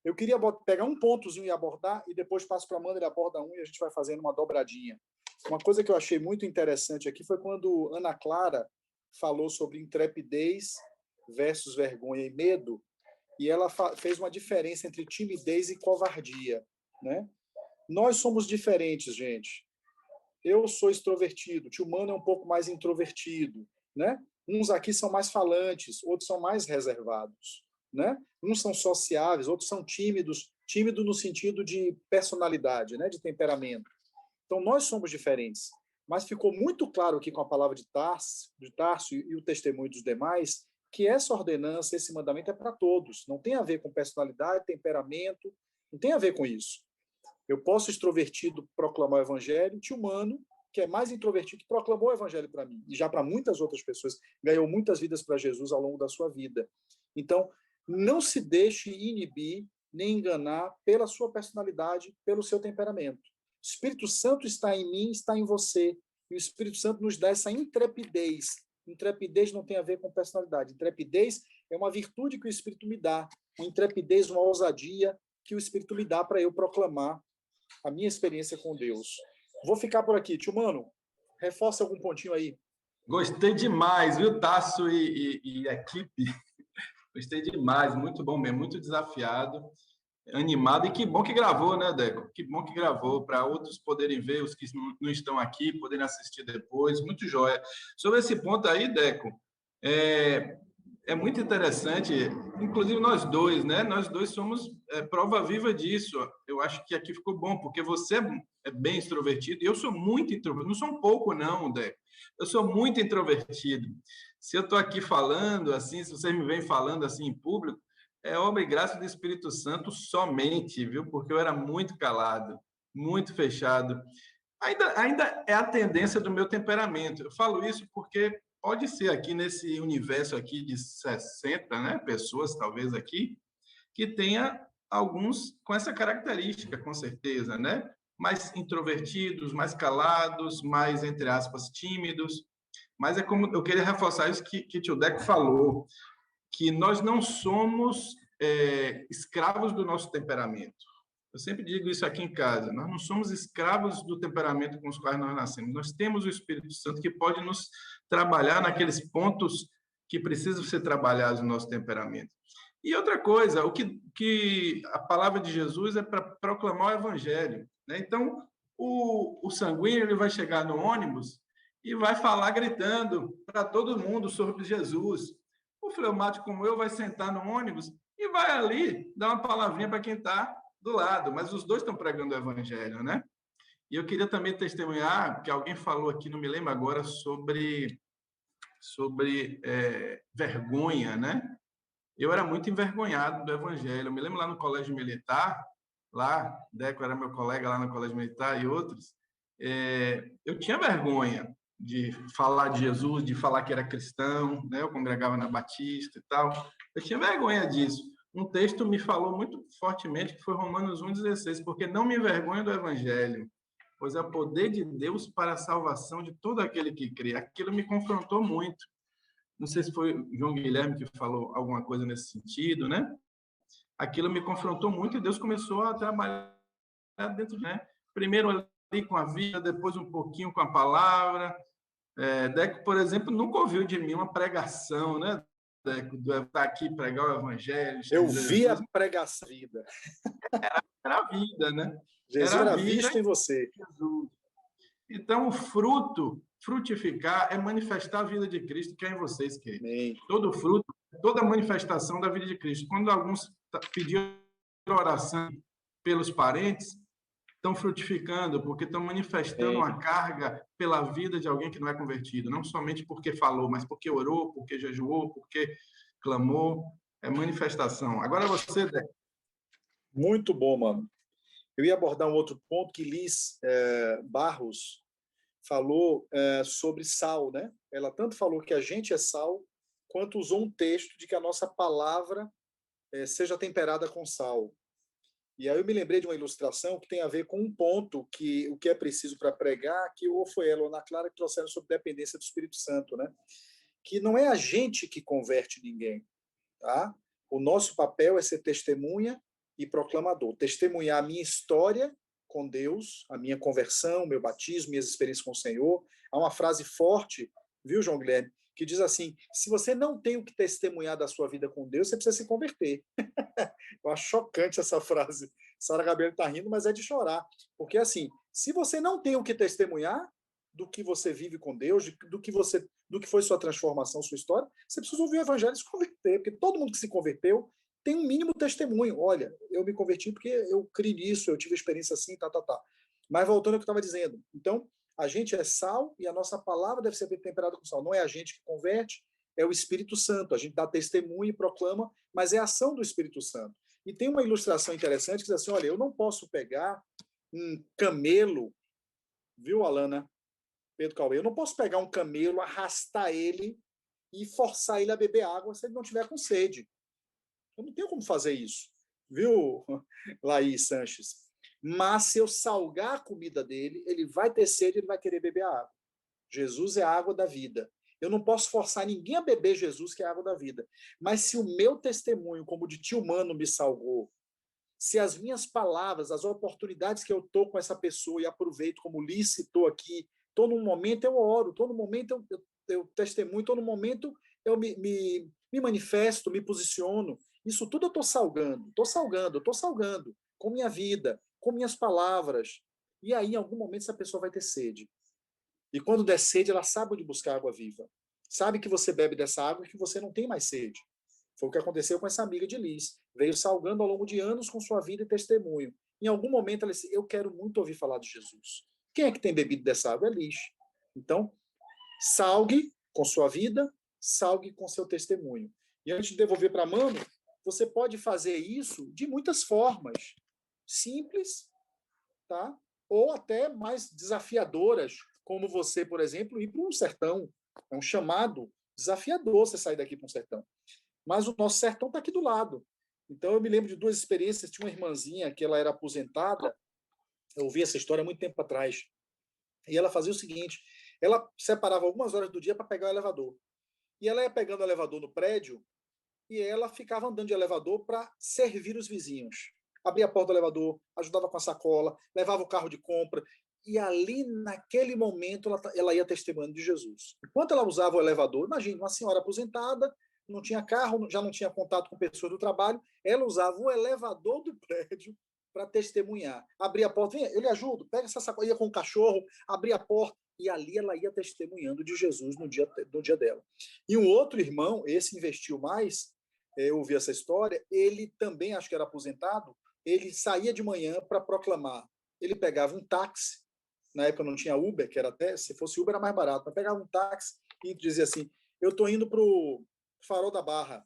Eu queria pegar um pontozinho e abordar, e depois passo para a Amanda, ele aborda um, e a gente vai fazendo uma dobradinha. Uma coisa que eu achei muito interessante aqui foi quando Ana Clara falou sobre intrepidez versus vergonha e medo, e ela fez uma diferença entre timidez e covardia, né? Nós somos diferentes, gente. Eu sou extrovertido, o tio Mano é um pouco mais introvertido, né? Uns aqui são mais falantes, outros são mais reservados, né? Uns são sociáveis, outros são tímidos, tímido no sentido de personalidade, né? De temperamento. Então, nós somos diferentes, mas ficou muito claro aqui com a palavra de Tarso e o testemunho dos demais, que essa ordenança, esse mandamento é para todos, não tem a ver com personalidade, temperamento, não tem a ver com isso. Eu posso, extrovertido, proclamar o evangelho, tio Mano, que é mais introvertido, proclamou o evangelho para mim, e já para muitas outras pessoas, ganhou muitas vidas para Jesus ao longo da sua vida. Então, não se deixe inibir, nem enganar pela sua personalidade, pelo seu temperamento. O Espírito Santo está em mim, está em você. E o Espírito Santo nos dá essa intrepidez. Intrepidez não tem a ver com personalidade. Intrepidez é uma virtude que o Espírito me dá. Uma intrepidez, uma ousadia que o Espírito me dá para eu proclamar a minha experiência com Deus. Vou ficar por aqui. Tio Mano, reforça algum pontinho aí. Gostei demais, viu, Tasso e equipe? Gostei demais, muito bom mesmo, muito desafiado. Animado, e que bom que gravou, né, Deco? Que bom que gravou, para outros poderem ver, os que não estão aqui, poderem assistir depois, muito jóia. Sobre esse ponto aí, Deco, é muito interessante, inclusive nós dois, né? Nós dois somos prova viva disso. Eu acho que aqui ficou bom, porque você é bem extrovertido, e eu sou muito introvertido, não sou um pouco não, Deco, eu sou muito introvertido. Se eu estou aqui falando assim, se você me vem falando assim em público, é obra e graça do Espírito Santo somente, viu? Porque eu era muito calado, muito fechado. Ainda é a tendência do meu temperamento. Eu falo isso porque pode ser aqui nesse universo aqui de 60, né, pessoas, talvez aqui, que tenha alguns com essa característica, com certeza, né? Mais introvertidos, mais calados, mais, entre aspas, tímidos. Mas é como eu queria reforçar isso que tio Deco falou, que nós não somos escravos do nosso temperamento. Eu sempre digo isso aqui em casa, nós não somos escravos do temperamento com os quais nós nascemos. Nós temos o Espírito Santo que pode nos trabalhar naqueles pontos que precisam ser trabalhados no nosso temperamento. E outra coisa, que a palavra de Jesus é para proclamar o evangelho, né? Então, o sanguíneo ele vai chegar no ônibus e vai falar gritando para todo mundo sobre Jesus. O fleumático como eu vai sentar no ônibus e vai ali dar uma palavrinha para quem está do lado, mas os dois estão pregando o evangelho, né? E eu queria também testemunhar que alguém falou aqui, não me lembro agora, sobre vergonha, né? Eu era muito envergonhado do evangelho. Eu me lembro lá no colégio militar, lá, Deco era meu colega lá no colégio militar e outros, eu tinha vergonha de falar de Jesus, de falar que era cristão, né? Eu congregava na Batista e tal. Eu tinha vergonha disso. Um texto me falou muito fortemente, que foi Romanos 1,16, porque não me envergonho do evangelho, pois é o poder de Deus para a salvação de todo aquele que crê. Aquilo me confrontou muito. Não sei se foi o João Guilherme que falou alguma coisa nesse sentido, né? Aquilo me confrontou muito e Deus começou a trabalhar dentro, né? Primeiro ali com a vida, depois um pouquinho com a palavra. Deco, por exemplo, nunca ouviu de mim uma pregação, né? Deco, estar aqui pregar o evangelho. Eu vi a pregação vida. Era a vida, né? Jesus era visto em você. Jesus. Então, o frutificar é manifestar a vida de Cristo que é em vocês, queridos. Todo fruto, toda manifestação da vida de Cristo. Quando alguns pediram oração pelos parentes, estão frutificando, porque estão manifestando uma carga pela vida de alguém que não é convertido. Não somente porque falou, mas porque orou, porque jejuou, porque clamou. É manifestação. Agora você, Deco. Muito bom, mano. Eu ia abordar um outro ponto que Liz Barros falou sobre sal, né? Ela tanto falou que a gente é sal, quanto usou um texto de que a nossa palavra seja temperada com sal. E aí eu me lembrei de uma ilustração que tem a ver com um ponto que o que é preciso para pregar, que ou foi ela ou Ana Clara que trouxeram sobre dependência do Espírito Santo, né? Que não é a gente que converte ninguém, tá? O nosso papel é ser testemunha e proclamador. Testemunhar a minha história com Deus, a minha conversão, meu batismo, minhas experiências com o Senhor. Há uma frase forte, viu, João Guilherme, que diz assim: se você não tem o que testemunhar da sua vida com Deus, você precisa se converter. Eu acho chocante essa frase. Sara Gabriel está rindo, mas é de chorar. Porque, assim, se você não tem o que testemunhar do que você vive com Deus, do que foi sua transformação, sua história, você precisa ouvir o evangelho e se converter. Porque todo mundo que se converteu tem um mínimo testemunho. Olha, eu me converti porque eu criei nisso, eu tive experiência assim, tá. Mas voltando ao que eu estava dizendo. Então, a gente é sal e a nossa palavra deve ser temperada com sal. Não é a gente que converte, é o Espírito Santo. A gente dá testemunho e proclama, mas é a ação do Espírito Santo. E tem uma ilustração interessante que diz assim, olha, eu não posso pegar um camelo, viu, Alana, Pedro Cauê, eu não posso pegar um camelo, arrastar ele e forçar ele a beber água se ele não tiver com sede. Eu não tenho como fazer isso, viu, Laís Sanches? Mas se eu salgar a comida dele, ele vai ter sede, ele vai querer beber a água. Jesus é a água da vida. Eu não posso forçar ninguém a beber Jesus, que é a água da vida. Mas se o meu testemunho, como o de tio Mano, me salvou, se as minhas palavras, as oportunidades que eu estou com essa pessoa e aproveito, como o Li citou aqui, estou num momento eu oro, estou num momento eu testemunho, estou num momento eu me manifesto, me posiciono. Isso tudo eu estou salgando com minha vida, com minhas palavras. E aí, em algum momento, essa pessoa vai ter sede. E quando der sede, ela sabe onde buscar água viva. Sabe que você bebe dessa água e que você não tem mais sede. Foi o que aconteceu com essa amiga de Liz. Veio salgando ao longo de anos com sua vida e testemunho. Em algum momento, ela disse, eu quero muito ouvir falar de Jesus. Quem é que tem bebido dessa água? É Liz. Então, salgue com sua vida, salgue com seu testemunho. E antes de devolver para Mano, você pode fazer isso de muitas formas, simples, tá? Ou até mais desafiadoras, como você, por exemplo, ir para um sertão. É um chamado desafiador você sair daqui para um sertão. Mas o nosso sertão está aqui do lado. Então, eu me lembro de duas experiências. Tinha uma irmãzinha que ela era aposentada, eu ouvi essa história há muito tempo atrás, e ela fazia o seguinte, ela separava algumas horas do dia para pegar o elevador. E ela ia pegando o elevador no prédio, e ela ficava andando de elevador para servir os vizinhos. Abria a porta do elevador, ajudava com a sacola, levava o carro de compra, e ali, naquele momento, ela ia testemunhando de Jesus. Enquanto ela usava o elevador, imagine, uma senhora aposentada, não tinha carro, já não tinha contato com pessoas do trabalho, ela usava o elevador do prédio para testemunhar. Abria a porta, vem, eu lhe ajudo, pega essa sacola, ia com o cachorro, abria a porta, e ali ela ia testemunhando de Jesus no dia dela. E um outro irmão, esse investiu mais, eu ouvi essa história, ele também, acho que era aposentado, ele saía de manhã para proclamar. Ele pegava um táxi, na época não tinha Uber, que era até, se fosse Uber era mais barato, mas pegava um táxi e dizia assim, eu estou indo para o Farol da Barra.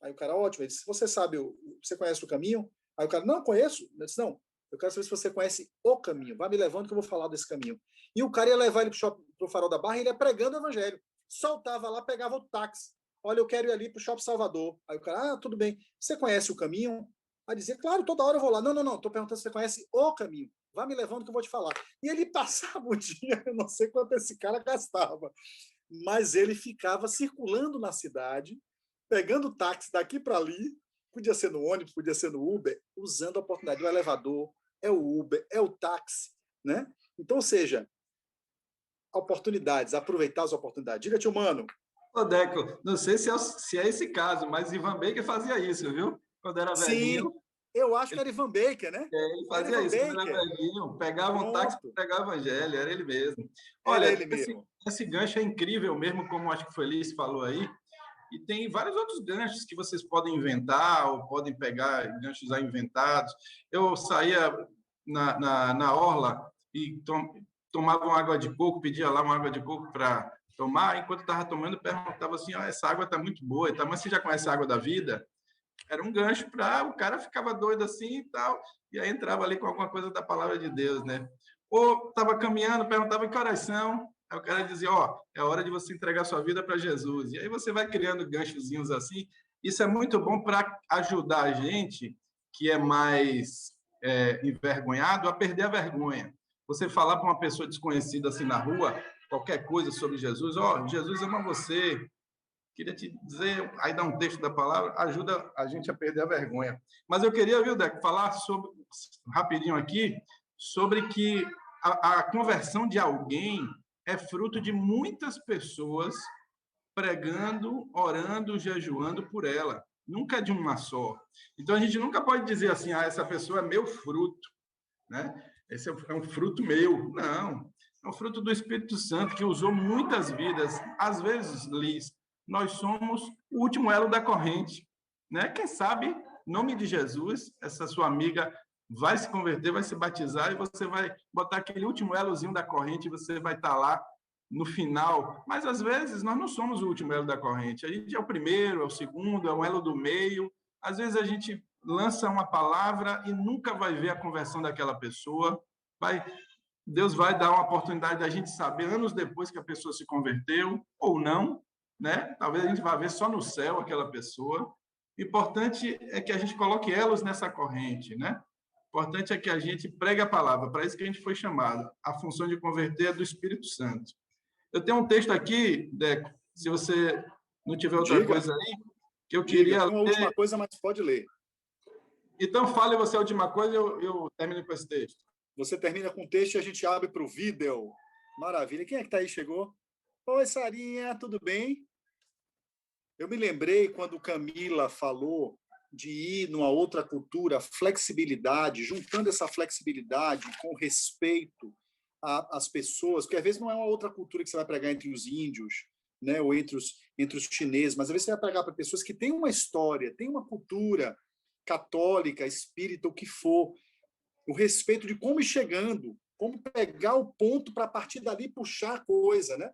Aí o cara, ótimo, ele disse, você sabe, você conhece o caminho? Aí o cara, não, conheço. Ele disse, não, eu quero saber se você conhece o caminho, vai me levando que eu vou falar desse caminho. E o cara ia levar ele para o Farol da Barra e ele ia pregando o evangelho. Soltava lá, pegava o táxi. Olha, eu quero ir ali para o Shopping Salvador. Aí o cara, tudo bem, você conhece o caminho? Aí dizia, claro, toda hora eu vou lá. Não, estou perguntando se você conhece o caminho. Vai me levando que eu vou te falar. E ele passava o dia, eu não sei quanto esse cara gastava, mas ele ficava circulando na cidade, pegando táxi daqui para ali, podia ser no ônibus, podia ser no Uber, usando a oportunidade. O elevador, é o Uber, é o táxi, né? Então, ou seja, oportunidades, aproveitar as oportunidades. Diga, tio Mano. Ô, Deco, não sei se é esse caso, mas Ivan Baker fazia isso, viu? Quando era velhinho. Sim, eu acho que era Ivan Baker, né? Ele fazia isso, quando era velhinho, pegava um táxi para pregar o evangelho, era ele mesmo. Olha, ele mesmo. Esse gancho é incrível mesmo, como acho que o Feliz falou aí, e tem vários outros ganchos que vocês podem inventar ou podem pegar ganchos já inventados. Eu saía na orla e tomava uma água de coco, pedia lá uma água de coco para tomar, enquanto estava tomando, perguntava assim, essa água está muito boa, tá? Mas você já conhece a água da vida? Era um gancho para o cara ficava doido assim e tal, e aí entrava ali com alguma coisa da palavra de Deus, né? Ou estava caminhando, perguntava que horas são, aí o cara dizia, é hora de você entregar sua vida para Jesus. E aí você vai criando ganchozinhos assim. Isso é muito bom para ajudar a gente que é mais envergonhado a perder a vergonha. Você falar para uma pessoa desconhecida assim na rua, qualquer coisa sobre Jesus, Jesus ama você, queria te dizer, aí dá um texto da palavra, ajuda a gente a perder a vergonha. Mas eu queria, viu, Deco, falar rapidinho aqui, sobre que a conversão de alguém é fruto de muitas pessoas pregando, orando, jejuando por ela. Nunca é de uma só. Então, a gente nunca pode dizer assim, essa pessoa é meu fruto, né? Esse é um fruto meu. Não. É um fruto do Espírito Santo, que usou muitas vidas. Às vezes, Liz, nós somos o último elo da corrente, né? Quem sabe, em nome de Jesus, essa sua amiga vai se converter, vai se batizar e você vai botar aquele último elozinho da corrente e você vai estar lá no final. Mas, às vezes, nós não somos o último elo da corrente. A gente é o primeiro, é o segundo, é o elo do meio. Às vezes, a gente lança uma palavra e nunca vai ver a conversão daquela pessoa. Deus vai dar uma oportunidade da gente saber, anos depois que a pessoa se converteu, ou não, né? Talvez a gente vá ver só no céu aquela pessoa. O importante é que a gente coloque elos nessa corrente, né? O importante é que a gente pregue a palavra, para isso que a gente foi chamado. A função de converter é do Espírito Santo. Eu tenho um texto aqui, Deco, se você não tiver outra coisa aí, que eu queria ler. Uma última coisa, mas pode ler. Então, fale você a última coisa e eu termino com esse texto. Você termina com o texto e a gente abre para o vídeo. Maravilha. Quem é que está aí? Chegou? Oi, Sarinha, tudo bem? Eu me lembrei quando Camila falou de ir numa outra cultura, flexibilidade, juntando essa flexibilidade com respeito às pessoas, porque às vezes não é uma outra cultura que você vai pregar entre os índios, né, ou entre os chineses, mas às vezes você vai pregar para pessoas que têm uma história, têm uma cultura católica, espírita, o que for, o respeito de como ir chegando, como pegar o ponto para a partir dali puxar a coisa, né?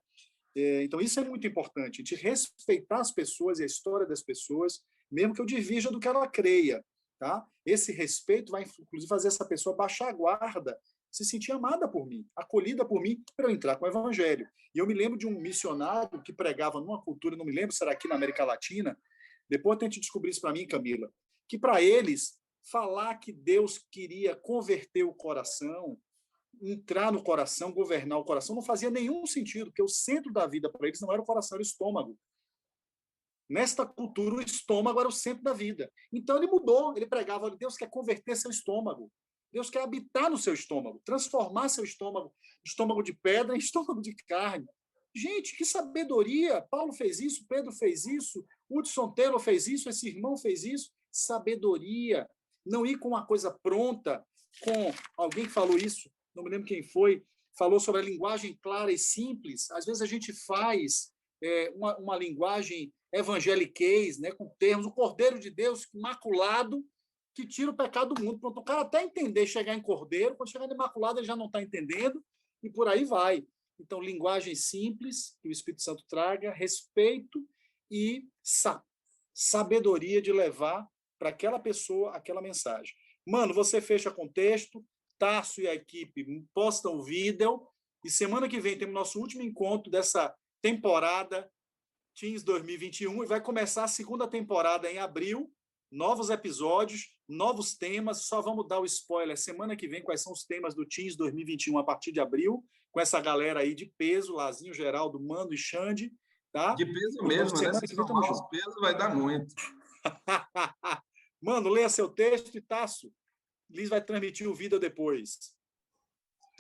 Então, isso é muito importante, de respeitar as pessoas e a história das pessoas mesmo que eu divirja do que ela creia, tá? Esse respeito vai, inclusive, fazer essa pessoa baixar a guarda, se sentir amada por mim, acolhida por mim, para eu entrar com o evangelho. E eu me lembro de um missionário que pregava numa cultura, não me lembro se era aqui na América Latina, depois tente descobrir isso para mim, Camila, que para eles, falar que Deus queria converter o coração, entrar no coração, governar o coração, não fazia nenhum sentido, porque o centro da vida para eles não era o coração, era o estômago. Nesta cultura, o estômago era o centro da vida. Então ele mudou, ele pregava, olha, Deus quer converter seu estômago. Deus quer habitar no seu estômago, transformar seu estômago de pedra em estômago de carne. Gente, que sabedoria! Paulo fez isso, Pedro fez isso, Hudson Taylor fez isso, esse irmão fez isso. Sabedoria. Não ir com uma coisa pronta, com alguém que falou isso, não me lembro quem foi, falou sobre a linguagem clara e simples. Às vezes a gente faz uma linguagem evangeliquez, né, com termos, o Cordeiro de Deus imaculado, que tira o pecado do mundo. Pronto, o cara até entender, chegar em Cordeiro, quando chegar em Imaculado ele já não está entendendo, e por aí vai. Então, linguagem simples, que o Espírito Santo traga, respeito e sabedoria de levar para aquela pessoa aquela mensagem. Mano, você fecha contexto, Tasso e a equipe postam o vídeo, e semana que vem temos nosso último encontro dessa temporada Teens 2021, e vai começar a segunda temporada em abril, novos episódios, novos temas, só vamos dar o spoiler semana que vem, quais são os temas do Teens 2021 a partir de abril, com essa galera aí de peso, Lazinho, Geraldo, Mando e Xande, tá? De peso mesmo, né? Se somar os pesos, vai dar muito. Mano, leia seu texto e Tasso, Liz vai transmitir o vídeo depois.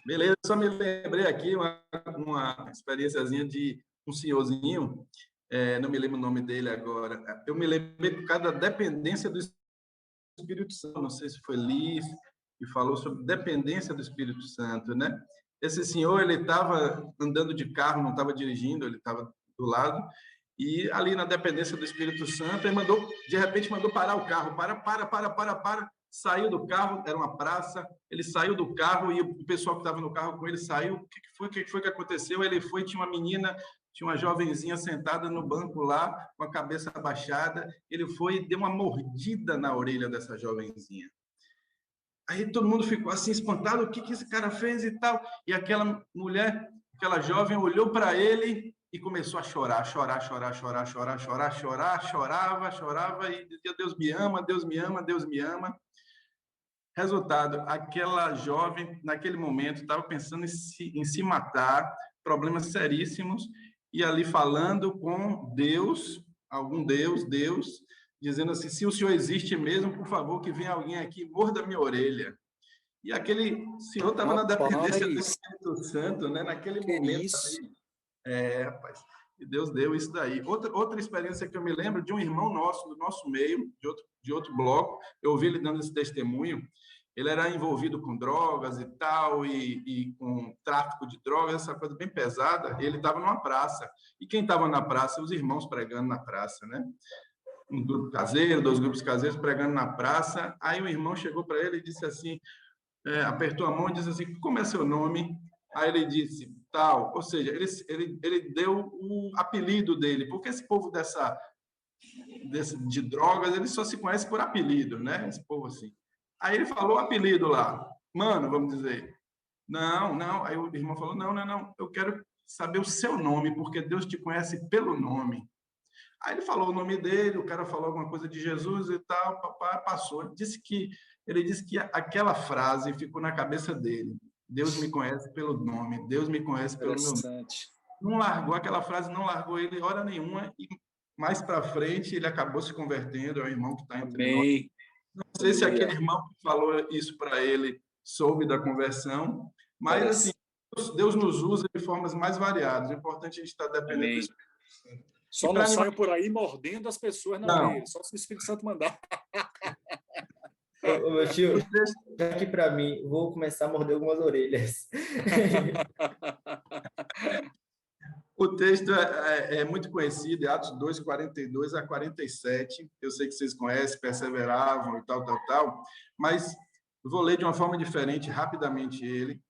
Beleza, só me lembrei aqui uma experiênciazinha de um senhorzinho, não me lembro o nome dele agora, eu me lembrei por causa da dependência do Espírito Santo, não sei se foi Liz, que falou sobre dependência do Espírito Santo, né? Esse senhor, ele estava andando de carro, não estava dirigindo, ele estava do lado, e ali na dependência do Espírito Santo, ele de repente mandou parar o carro, para, saiu do carro, era uma praça, ele saiu do carro e o pessoal que estava no carro com ele saiu, o que foi que aconteceu? Ele foi, tinha uma menina, tinha uma jovenzinha sentada no banco lá, com a cabeça abaixada, ele foi e deu uma mordida na orelha dessa jovenzinha. Aí todo mundo ficou assim espantado, o que esse cara fez e tal, e aquela mulher, aquela jovem olhou para ele e começou a chorar, chorava e dizia, Deus me ama, Deus me ama, Deus me ama. Resultado, aquela jovem, naquele momento, estava pensando em se matar, problemas seríssimos, e ali falando com Deus, algum Deus, dizendo assim, se o Senhor existe mesmo, por favor, que venha alguém aqui e morda minha orelha. E aquele senhor estava na dependência do Espírito Santo, né? Naquele momento. Isso? Ali, rapaz, e Deus deu isso daí. Outra experiência que eu me lembro de um irmão nosso, do nosso meio, de outro bloco, eu ouvi ele dando esse testemunho, ele era envolvido com drogas e tal, e com tráfico de drogas, essa coisa bem pesada, ele estava numa praça. E quem estava na praça? Os irmãos pregando na praça, né? Um grupo caseiro, 2 grupos caseiros pregando na praça. Aí o irmão chegou para ele e disse assim, apertou a mão e disse assim, como é seu nome? Aí ele disse, tal. Ou seja, ele deu o apelido dele, porque esse povo de drogas, ele só se conhece por apelido, né? Esse povo assim. Aí ele falou o apelido lá, mano, vamos dizer. Não. Aí o irmão falou, não, eu quero saber o seu nome, porque Deus te conhece pelo nome. Aí ele falou o nome dele, o cara falou alguma coisa de Jesus e tal, papai passou. Ele disse que aquela frase ficou na cabeça dele. Deus me conhece pelo nome, Deus me conhece pelo meu nome. Não largou aquela frase, não largou ele hora nenhuma, e mais para frente ele acabou se convertendo, é o irmão que está entre nós. Não sei se aquele irmão que falou isso para ele soube da conversão, mas assim, Deus nos usa de formas mais variadas. O importante é a gente estar dependendo do Espírito Santo. Só não saio por aí mordendo as pessoas na orelha, só se o Espírito Santo mandar. Ô, meu tio, aqui para mim, vou começar a morder algumas orelhas. O texto é muito conhecido, é Atos 2, 42 a 47. Eu sei que vocês conhecem, perseveravam e tal, mas vou ler de uma forma diferente, rapidamente ele,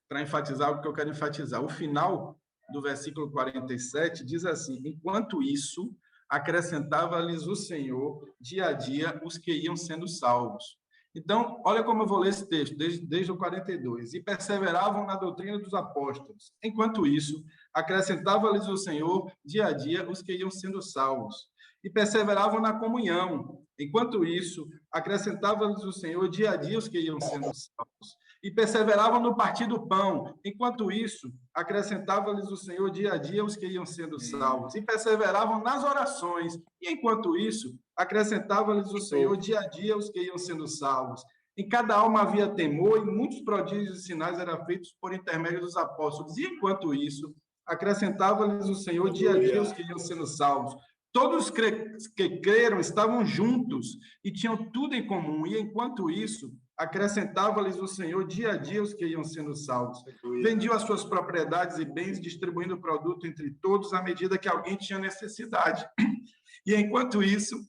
para enfatizar o que eu quero enfatizar. O final do versículo 47 diz assim, enquanto isso, acrescentava-lhes o Senhor dia a dia os que iam sendo salvos. Então, olha como eu vou ler esse texto, desde o 42. E perseveravam na doutrina dos apóstolos. Enquanto isso, acrescentava-lhes o Senhor dia a dia os que iam sendo salvos. E perseveravam na comunhão. Enquanto isso, acrescentava-lhes o Senhor dia a dia os que iam sendo salvos. E perseveravam no partir do pão. Enquanto isso, acrescentava-lhes o Senhor dia a dia os que iam sendo salvos. E perseveravam nas orações. E enquanto isso, acrescentava-lhes o Senhor dia a dia os que iam sendo salvos. Em cada alma havia temor, e muitos prodígios e sinais eram feitos por intermédio dos apóstolos. E enquanto isso, acrescentava-lhes o Senhor dia a dia os que iam sendo salvos. Todos que creram estavam juntos e tinham tudo em comum. E enquanto isso, acrescentava-lhes o Senhor dia a dia os que iam sendo salvos. Vendiam as suas propriedades e bens, distribuindo o produto entre todos à medida que alguém tinha necessidade. E enquanto isso,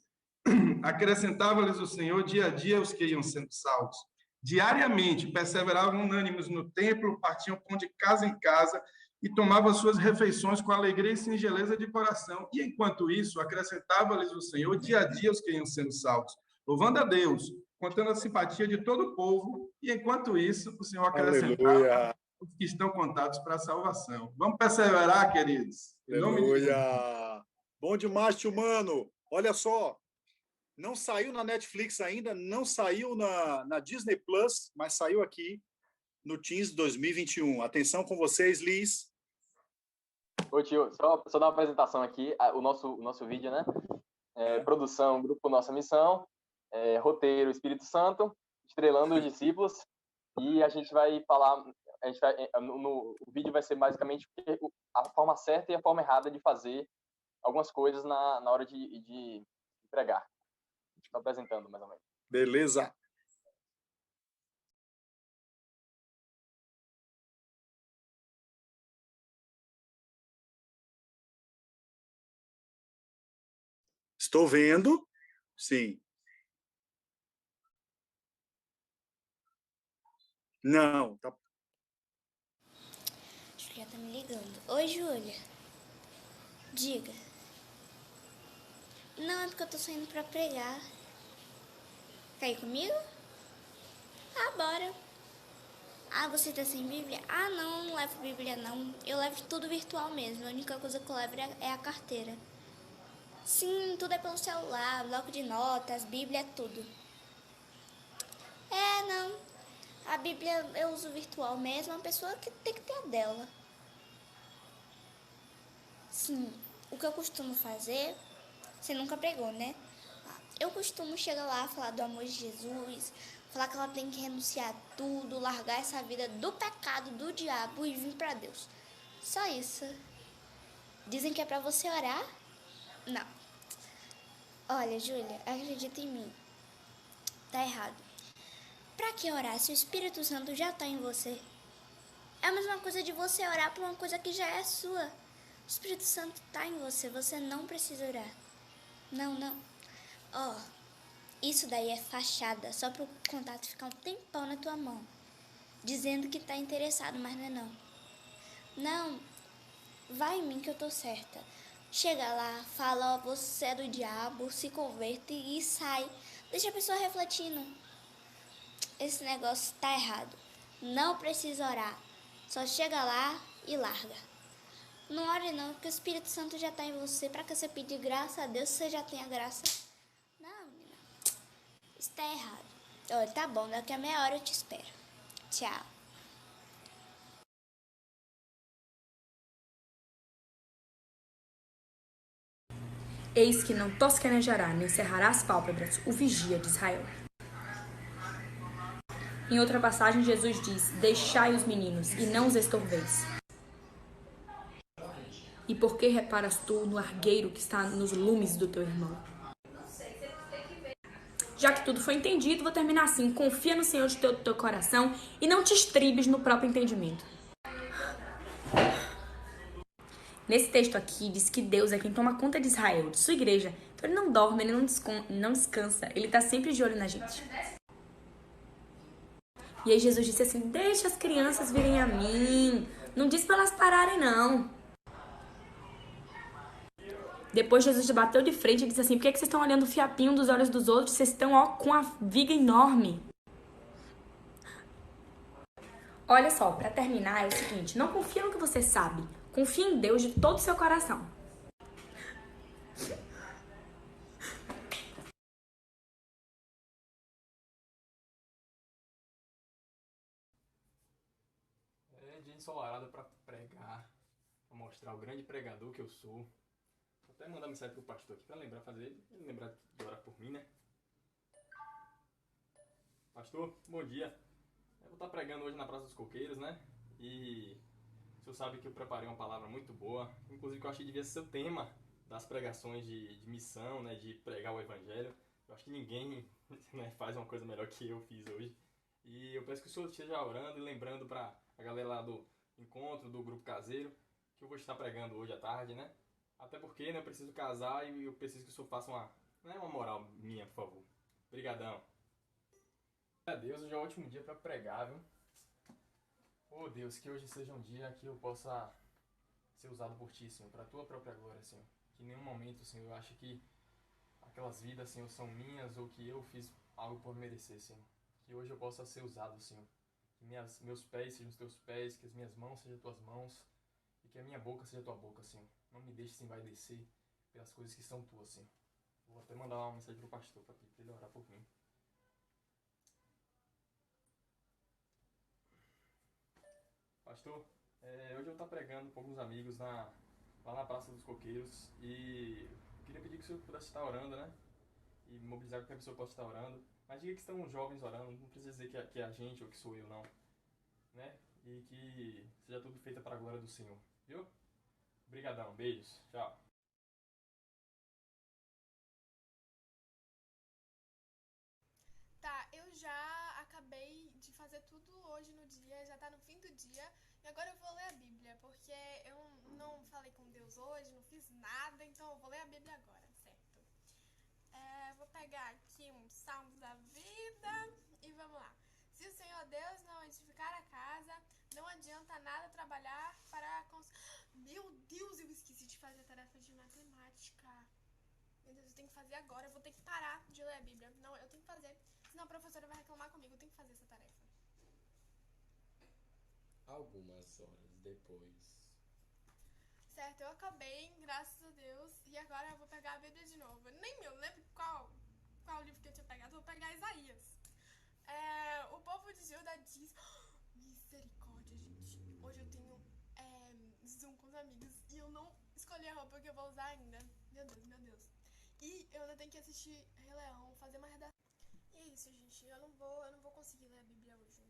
acrescentava-lhes o Senhor dia a dia os que iam sendo salvos. Diariamente, perseveravam unânimes no templo, partiam pão de casa em casa e tomavam suas refeições com alegria e singeleza de coração. E enquanto isso, acrescentava-lhes o Senhor dia a dia os que iam sendo salvos. Louvando a Deus, contando a simpatia de todo o povo, e enquanto isso, o Senhor acrescentava os que estão contados para a salvação. Vamos perseverar, queridos. Aleluia! Bom demais, tio Mano. Olha só, não saiu na Netflix ainda, não saiu na Disney Plus, mas saiu aqui no Teens 2021. Atenção com vocês, Liz. Ô, tio, só dar uma apresentação aqui, o nosso vídeo, né? Produção, Grupo Nossa Missão, roteiro Espírito Santo, estrelando os discípulos, e a gente vai falar, o vídeo vai ser basicamente a forma certa e a forma errada de fazer algumas coisas na hora de pregar. Estou apresentando, mais ou menos. Beleza. Estou vendo, sim. Não, tá. Júlia tá me ligando. Oi, Júlia. Diga. Não, é porque eu tô saindo pra pregar. Quer ir comigo? Ah, bora. Ah, você tá sem Bíblia? Ah, não levo Bíblia, não. Eu levo tudo virtual mesmo. A única coisa que eu levo é a carteira. Sim, tudo é pelo celular, bloco de notas, Bíblia, tudo. Não. A Bíblia eu uso virtual mesmo, a pessoa que tem que ter a dela. Sim, o que eu costumo fazer, você nunca pregou, né? Eu costumo chegar lá, falar do amor de Jesus, falar que ela tem que renunciar a tudo, largar essa vida do pecado, do diabo e vir pra Deus. Só isso. Dizem que é pra você orar? Não. Olha, Júlia, acredita em mim. Tá errado. Pra que orar se o Espírito Santo já tá em você? É a mesma coisa de você orar por uma coisa que já é sua. O Espírito Santo tá em você, você não precisa orar. Não. Isso daí é fachada, só pro contato ficar um tempão na tua mão. Dizendo que tá interessado, mas não é não. Não, vai em mim que eu tô certa. Chega lá, fala, você é do diabo, se converte e sai. Deixa a pessoa refletindo. Esse negócio tá errado. Não precisa orar. Só chega lá e larga. Não ore não, porque o Espírito Santo já tá em você. Pra que você pedir graça a Deus, você já tem a graça. Não, menina. Isso tá errado. Olha, tá bom, daqui a meia hora eu te espero. Tchau. Eis que não tosquenejará, nem cerrará as pálpebras, o vigia de Israel. Em outra passagem, Jesus diz, deixai os meninos, e não os estorveis. E por que reparas tu no argueiro que está nos lumes do teu irmão? Já que tudo foi entendido, vou terminar assim. Confia no Senhor de todo o teu coração e não te estribes no próprio entendimento. Nesse texto aqui, diz que Deus é quem toma conta de Israel, de sua igreja. Então ele não dorme, ele não descansa, ele tá sempre de olho na gente. E aí Jesus disse assim, deixa as crianças virem a mim. Não diz pra elas pararem, não. Depois Jesus bateu de frente e disse assim: por que vocês estão olhando o fiapinho dos olhos dos outros? Vocês estão com a viga enorme. Olha só, para terminar é o seguinte: não confia no que você sabe. Confia em Deus de todo o seu coração. É dia ensolarado para pregar, para mostrar o grande pregador que eu sou. Vou até mandar mensagem pro pastor aqui para ele lembrar de orar por mim, né? Pastor, bom dia. Eu vou estar pregando hoje na Praça dos Coqueiros, né? E o senhor sabe que eu preparei uma palavra muito boa, inclusive que eu achei que devia ser o tema das pregações de missão, né? De pregar o evangelho. Eu acho que ninguém né, faz uma coisa melhor que eu fiz hoje. E eu peço que o senhor esteja orando e lembrando para a galera lá do encontro, do grupo caseiro, que eu vou estar pregando hoje à tarde, né? Até porque né, eu preciso casar e eu preciso que o senhor faça uma moral minha, por favor. Obrigadão. Deus, hoje é um ótimo dia para pregar, viu? Oh Deus, que hoje seja um dia que eu possa ser usado por Ti, Senhor, para a Tua própria glória, Senhor. Que em nenhum momento, Senhor, eu ache que aquelas vidas, Senhor, são minhas ou que eu fiz algo por merecer, Senhor. Que hoje eu possa ser usado, Senhor. Que meus pés sejam os Teus pés, que as minhas mãos sejam as Tuas mãos e que a minha boca seja a Tua boca, Senhor. Não me deixe se envaidecer pelas coisas que são Tuas, Senhor. Vou até mandar uma mensagem pro pastor para pedir ele orar por mim. Pastor, hoje eu vou estar pregando com alguns amigos lá na Praça dos Coqueiros e eu queria pedir que o senhor pudesse estar orando, né? E mobilizar qualquer pessoa possa estar orando. Mas diga que estão jovens orando, não precisa dizer que é a gente ou que sou eu, não. Né? E que seja tudo feito para a glória do Senhor, viu? Obrigadão, beijos, tchau. Tá, eu já acabei de fazer tudo hoje no dia, já tá no fim do dia, e agora eu vou ler a Bíblia, porque eu não falei com Deus hoje, não fiz nada, então eu vou ler a Bíblia agora, certo? Vou pegar aqui um Salmo da Vida e vamos lá. Se o Senhor Deus não edificar a casa, não adianta nada trabalhar para... Meu Deus, eu esqueci de fazer a tarefa de matemática. Meu Deus, eu tenho que fazer agora, eu vou ter que parar de ler a Bíblia. Não, eu tenho que fazer. Senão a professora vai reclamar comigo, eu tenho que fazer essa tarefa. Algumas horas depois. Certo, eu acabei, graças a Deus, e agora eu vou pegar a Bíblia de novo. Eu nem me lembro qual livro que eu tinha pegado, eu vou pegar Isaías. O povo de Judá diz... Misericórdia, gente. Hoje eu tenho Zoom com os amigos e eu não escolhi a roupa que eu vou usar ainda. Meu Deus, meu Deus. E eu ainda tenho que assistir Rei Leão, fazer uma redação. E é isso, gente. Eu não vou conseguir ler a Bíblia hoje.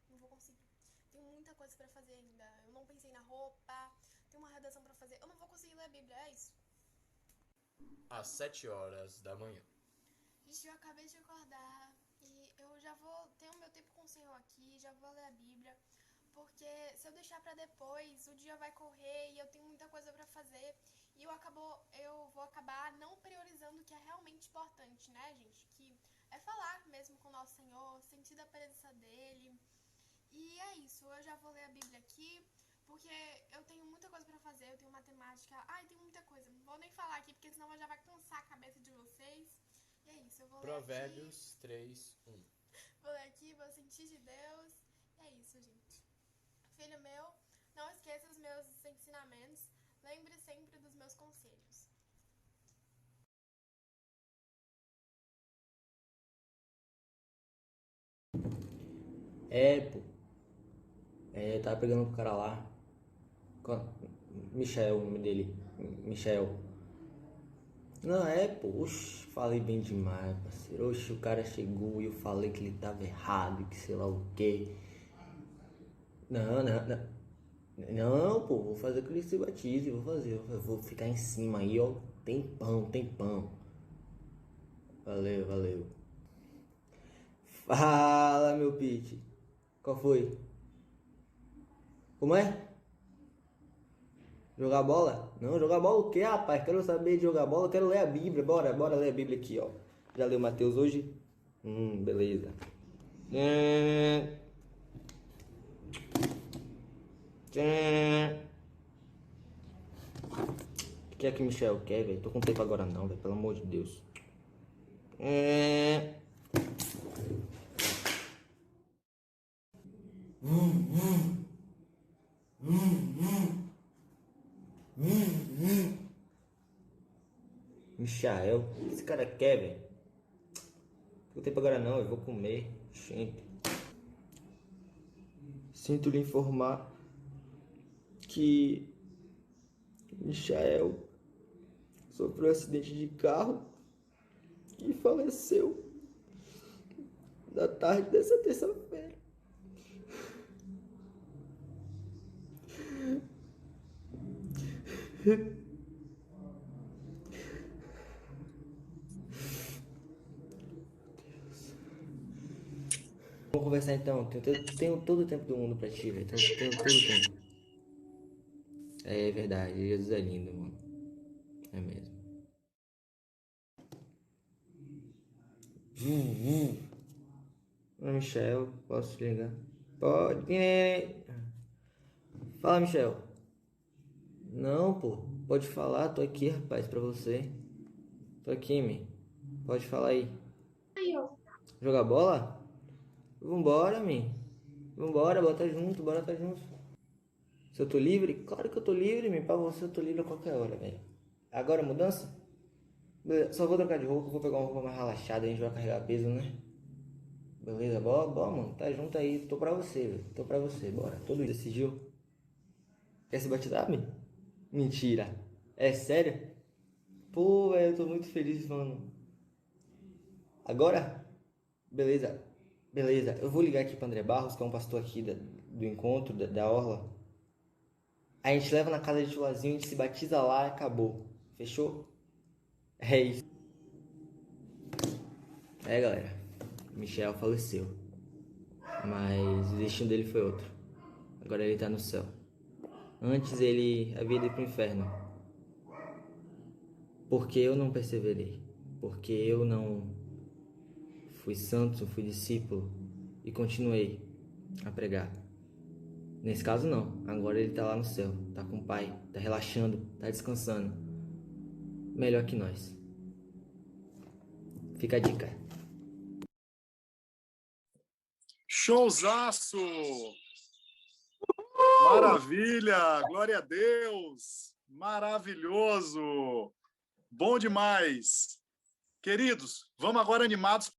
Não vou conseguir. Tem muita coisa pra fazer ainda. Eu não pensei na roupa. Tem uma redação pra fazer. Eu não vou conseguir ler a Bíblia, é isso. Às 7 horas da manhã. Gente, eu acabei de acordar e eu já vou ter o meu tempo com o Senhor aqui, já vou ler a Bíblia. Porque se eu deixar pra depois, o dia vai correr e eu tenho muita coisa pra fazer. E eu vou acabar não priorizando o que é realmente importante, né, gente? Que é falar mesmo com o nosso Senhor, sentir a presença dEle. E é isso, eu já vou ler a Bíblia aqui, porque eu tenho muita coisa pra fazer, eu tenho matemática, tem muita coisa. Não vou nem falar aqui, porque senão já vai cansar a cabeça de vocês. E é isso, eu vou ler aqui. Provérbios 3:1. Vou ler aqui, vou sentir de Deus. E é isso, gente. Filho meu, não esqueça os meus ensinamentos, lembre sempre dos meus conselhos. Pô. Eu tava pegando com o cara lá. Michel, o nome dele. Michel. Não, pô. Oxe, falei bem demais, parceiro. Oxe, o cara chegou e eu falei que ele tava errado, que sei lá o quê. Não, pô. Vou fazer que ele se batize, vou fazer. Eu vou ficar em cima aí, ó. Tempão. Valeu. Fala, meu pitch. Qual foi? Como é? Jogar bola? Não, jogar bola o quê, rapaz? Quero saber de jogar bola, quero ler a Bíblia. Bora ler a Bíblia aqui, ó. Já leu Mateus hoje? Beleza. que é que o Michel quer, velho? Tô com tempo agora não, velho. Pelo amor de Deus. Michael, o que esse cara quer, velho? Não tem tempo agora não, eu vou comer. Gente. Sinto lhe informar que Michael sofreu um acidente de carro e faleceu na tarde dessa terça-feira. Vamos conversar então. Tenho todo o tempo do mundo pra ti, velho. Tenho todo o tempo. É verdade, Jesus é lindo, mano. É mesmo. Oi, Michel, posso te ligar? Pode. Fala, Michel. Não, pô. Pode falar, tô aqui, rapaz, pra você. Tô aqui, mi. Pode falar aí. Jogar bola? Vambora, mi. Vambora, bora junto, bora tá junto. Se eu tô livre? Claro que eu tô livre, mi. Pra você eu tô livre a qualquer hora, velho. Agora mudança? Beleza, só vou trocar de roupa, vou pegar uma roupa mais relaxada, a gente vai carregar peso, né? Beleza, bora, mano. Tá junto aí, tô pra você, velho. Tô pra você, bora. Todo mundo decidiu. Quer se batizar, mi? Mentira. É sério? Pô, velho, eu tô muito feliz, mano. Agora? Beleza. Beleza. Eu vou ligar aqui pro André Barros, que é um pastor aqui do encontro, da Orla. A gente leva na casa de Tulazinho, a gente se batiza lá e acabou. Fechou? É isso. É, galera. Michel faleceu. Mas o destino dele foi outro. Agora ele tá no céu. Antes ele havia ido pro inferno. Porque eu não perseverei. Porque eu não fui santo, fui discípulo e continuei a pregar. Nesse caso não, agora ele tá lá no céu, tá com o Pai, tá relaxando, tá descansando. Melhor que nós. Fica a dica. Showzaço! Maravilha! Glória a Deus! Maravilhoso! Bom demais! Queridos, vamos agora animados.